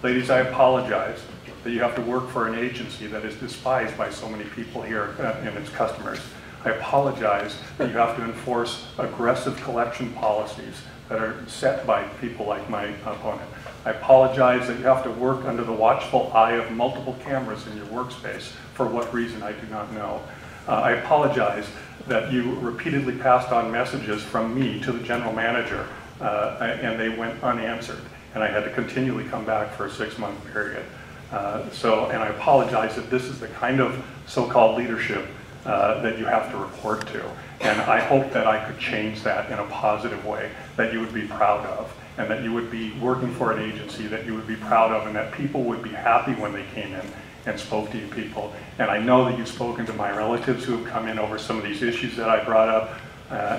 Ladies, I apologize that you have to work for an agency that is despised by so many people here and its customers. I apologize that you have to enforce aggressive collection policies that are set by people like my opponent. I apologize that you have to work under the watchful eye of multiple cameras in your workspace, for what reason I do not know. I apologize that you repeatedly passed on messages from me to the general manager and they went unanswered, and I had to continually come back for a 6-month period. And I apologize that this is the kind of so-called leadership that you have to report to. And I hope that I could change that in a positive way, that you would be proud of, and that you would be working for an agency that you would be proud of, and that people would be happy when they came in and spoke to you people. And I know that you've spoken to my relatives who have come in over some of these issues that I brought up,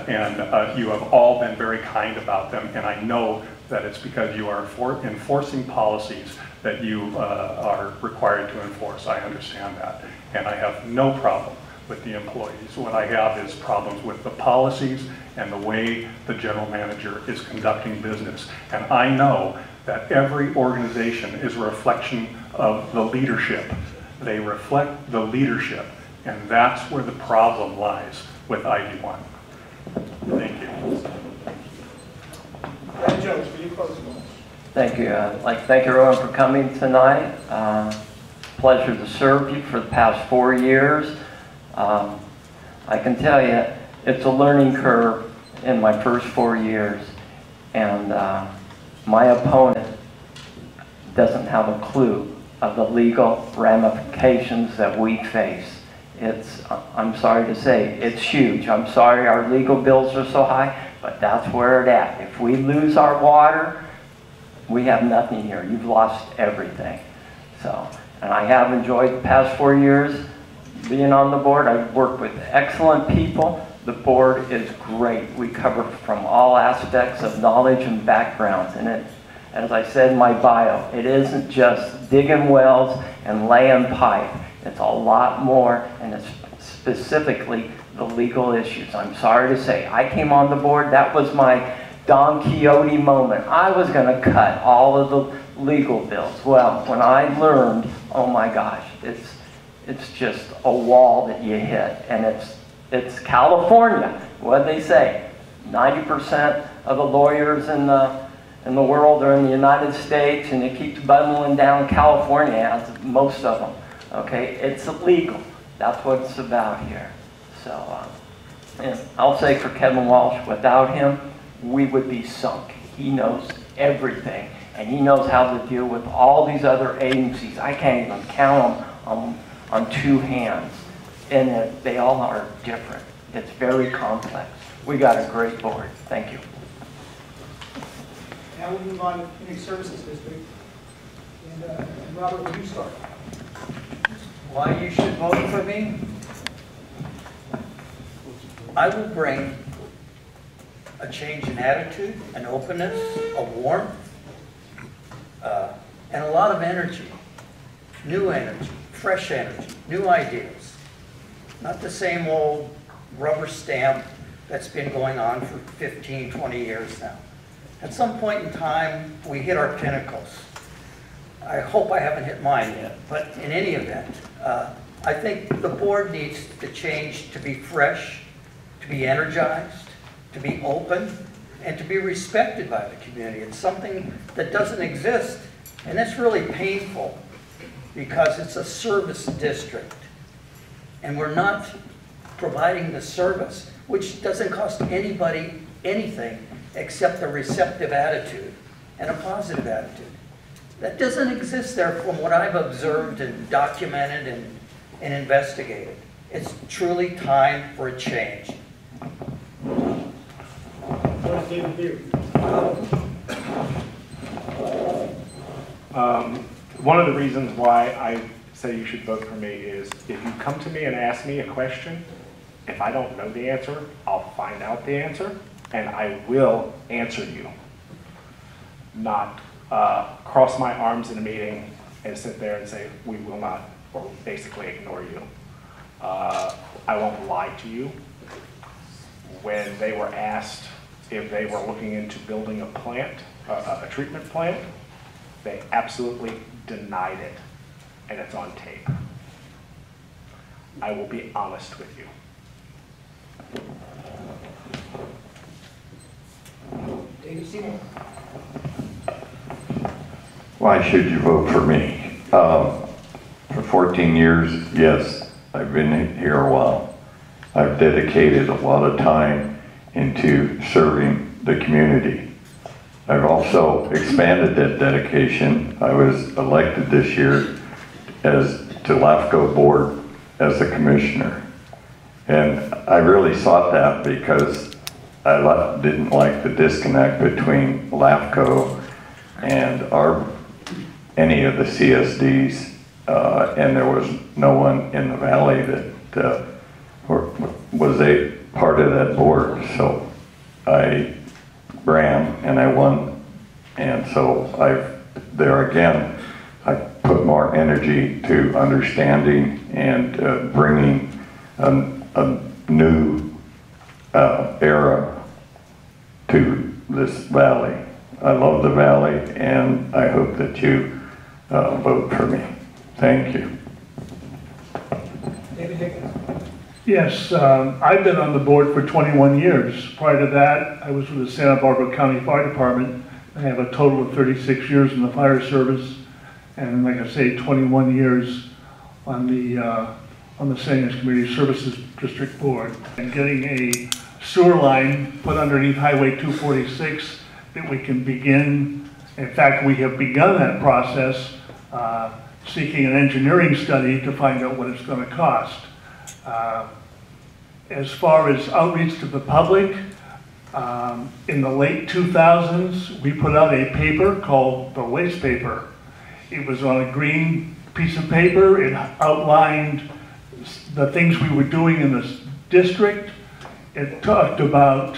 and you have all been very kind about them. And I know that it's because you are enforcing policies that you are required to enforce. I understand that. And I have no problem with the employees. What I have is problems with the policies and the way the general manager is conducting business. And I know that every organization is a reflection of the leadership. They reflect the leadership, and that's where the problem lies with ID1. Thank you. Brad Jones, will you close? Thank you. I'd like to thank everyone for coming tonight. Pleasure to serve you for the past 4 years. I can tell you, it's a learning curve in my first 4 years, and my opponent doesn't have a clue of the legal ramifications that we face. I'm sorry to say, it's huge. I'm sorry our legal bills are so high, but that's where it's at. If we lose our water, we have nothing here. You've lost everything. So, and I have enjoyed the past 4 years being on the board. I've worked with excellent people. The board is great. We cover from all aspects of knowledge and backgrounds. And it, as I said in my bio, it isn't just digging wells and laying pipe. It's a lot more, and it's specifically the legal issues. I'm sorry to say, I came on the board, that was my Don Quixote moment. I was going to cut all of the legal bills. Well, when I learned, oh my gosh, it's just a wall that you hit, and it's California. What they say, 90% of the lawyers in the world are in the United States, and it keeps bundling down California, as most of them. Okay, it's illegal. That's what it's about here. So, and I'll say for Kevin Walsh, without him, we would be sunk. He knows everything, and he knows how to deal with all these other agencies. I can't even count them on two hands, and they all are different. It's very complex. We got a great board. Thank you. Now we'll move on to Phoenix Services District. And Robert, will you start? Why you should vote for me? I will bring a change in attitude, an openness, a warmth, and a lot of energy, fresh energy, new ideas. Not the same old rubber stamp that's been going on for 15, 20 years now. At some point in time, we hit our pinnacles. I hope I haven't hit mine yet, but in any event, I think the board needs to change to be fresh, to be energized, to be open, and to be respected by the community. It's something that doesn't exist, and that's really painful because it's a service district, and we're not providing the service, which doesn't cost anybody anything except a receptive attitude and a positive attitude. That doesn't exist there from what I've observed and documented and investigated. It's truly time for a change. One of the reasons why I say you should vote for me is if you come to me and ask me a question, if I don't know the answer, I'll find out the answer, and I will answer you. Not cross my arms in a meeting and sit there and say, we will not, or basically ignore you. I won't lie to you. When they were asked if they were looking into building a plant, a treatment plant, they absolutely denied it, and it's on tape. I will be honest with you. David Seymour. Why should you vote for me? For 14 years, yes, I've been here a while. I've dedicated a lot of time into serving the community. I've also expanded that dedication. I was elected this year to LAFCO board as a commissioner. And I really sought that because I didn't like the disconnect between LAFCO and any of the CSDs, and there was no one in the valley that was a part of that board. So I ran and I won, and so there again, I put more energy to understanding and bringing a new era to this valley. I love the valley, and I hope that you vote for me. Thank you. David Higgins. Yes, I've been on the board for 21 years. Prior to that, I was with the Santa Barbara County Fire Department. I have a total of 36 years in the fire service, and like I say, 21 years on the San Ynez Community Services District Board. And getting a sewer line put underneath Highway 246 that we can begin. In fact, we have begun that process, seeking an engineering study to find out what it's going to cost. As far as outreach to the public, in the late 2000s, we put out a paper called the Waste Paper. It was on a green piece of paper. It outlined the things we were doing in this district. It talked about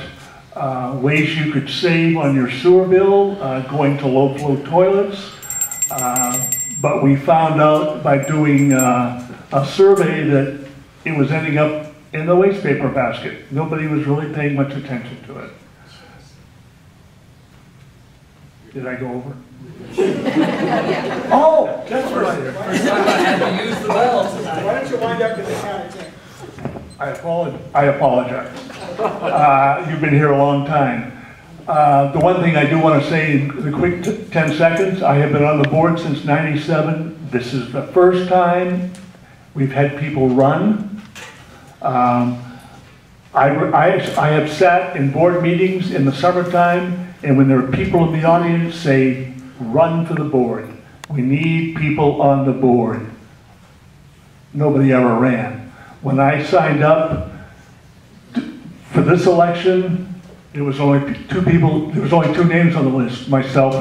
ways you could save on your sewer bill, going to low-flow toilets. But we found out by doing a survey that it was ending up in the waste paper basket. Nobody was really paying much attention to it. Did I go over? Oh, that's right. First time I had to use the bell tonight. Why don't you wind up with the count of 10? I apologize. You've been here a long time. The one thing I do want to say in the quick 10 seconds, I have been on the board since '97. This is the first time we've had people run. I have sat in board meetings in the summertime, and when there are people in the audience say, run for the board. We need people on the board. Nobody ever ran. When I signed up for this election, there was only two people, there was only two names on the list, myself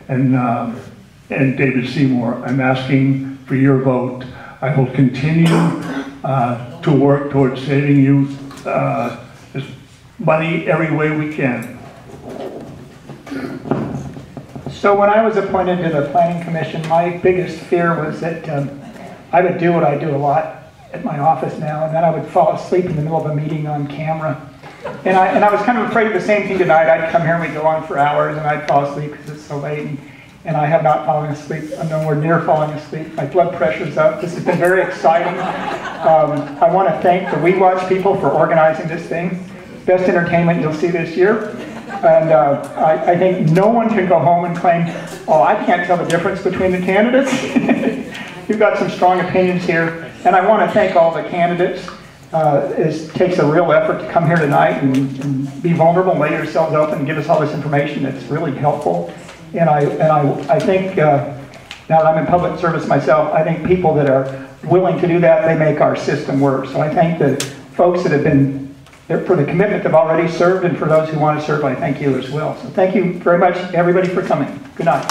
and David Seymour. I'm asking for your vote. I will continue to work towards saving you money every way we can. So when I was appointed to the Planning Commission, my biggest fear was that I would do what I do a lot at my office now, and then I would fall asleep in the middle of a meeting on camera. And I was kind of afraid of the same thing tonight. I'd come here and we'd go on for hours, and I'd fall asleep because it's so late. And I have not fallen asleep. I'm nowhere near falling asleep. My blood pressure's up. This has been very exciting. I want to thank the We Watch people for organizing this thing. Best entertainment you'll see this year. And I think no one can go home and claim, oh, I can't tell the difference between the candidates. You've got some strong opinions here. And I want to thank all the candidates. It takes a real effort to come here tonight and be vulnerable and lay yourselves open and give us all this information that's really helpful. And I think, now that I'm in public service myself, I think people that are willing to do that, they make our system work. So I thank the folks that have been, for the commitment they've already served, and for those who want to serve, I thank you as well. So thank you very much, everybody, for coming. Good night.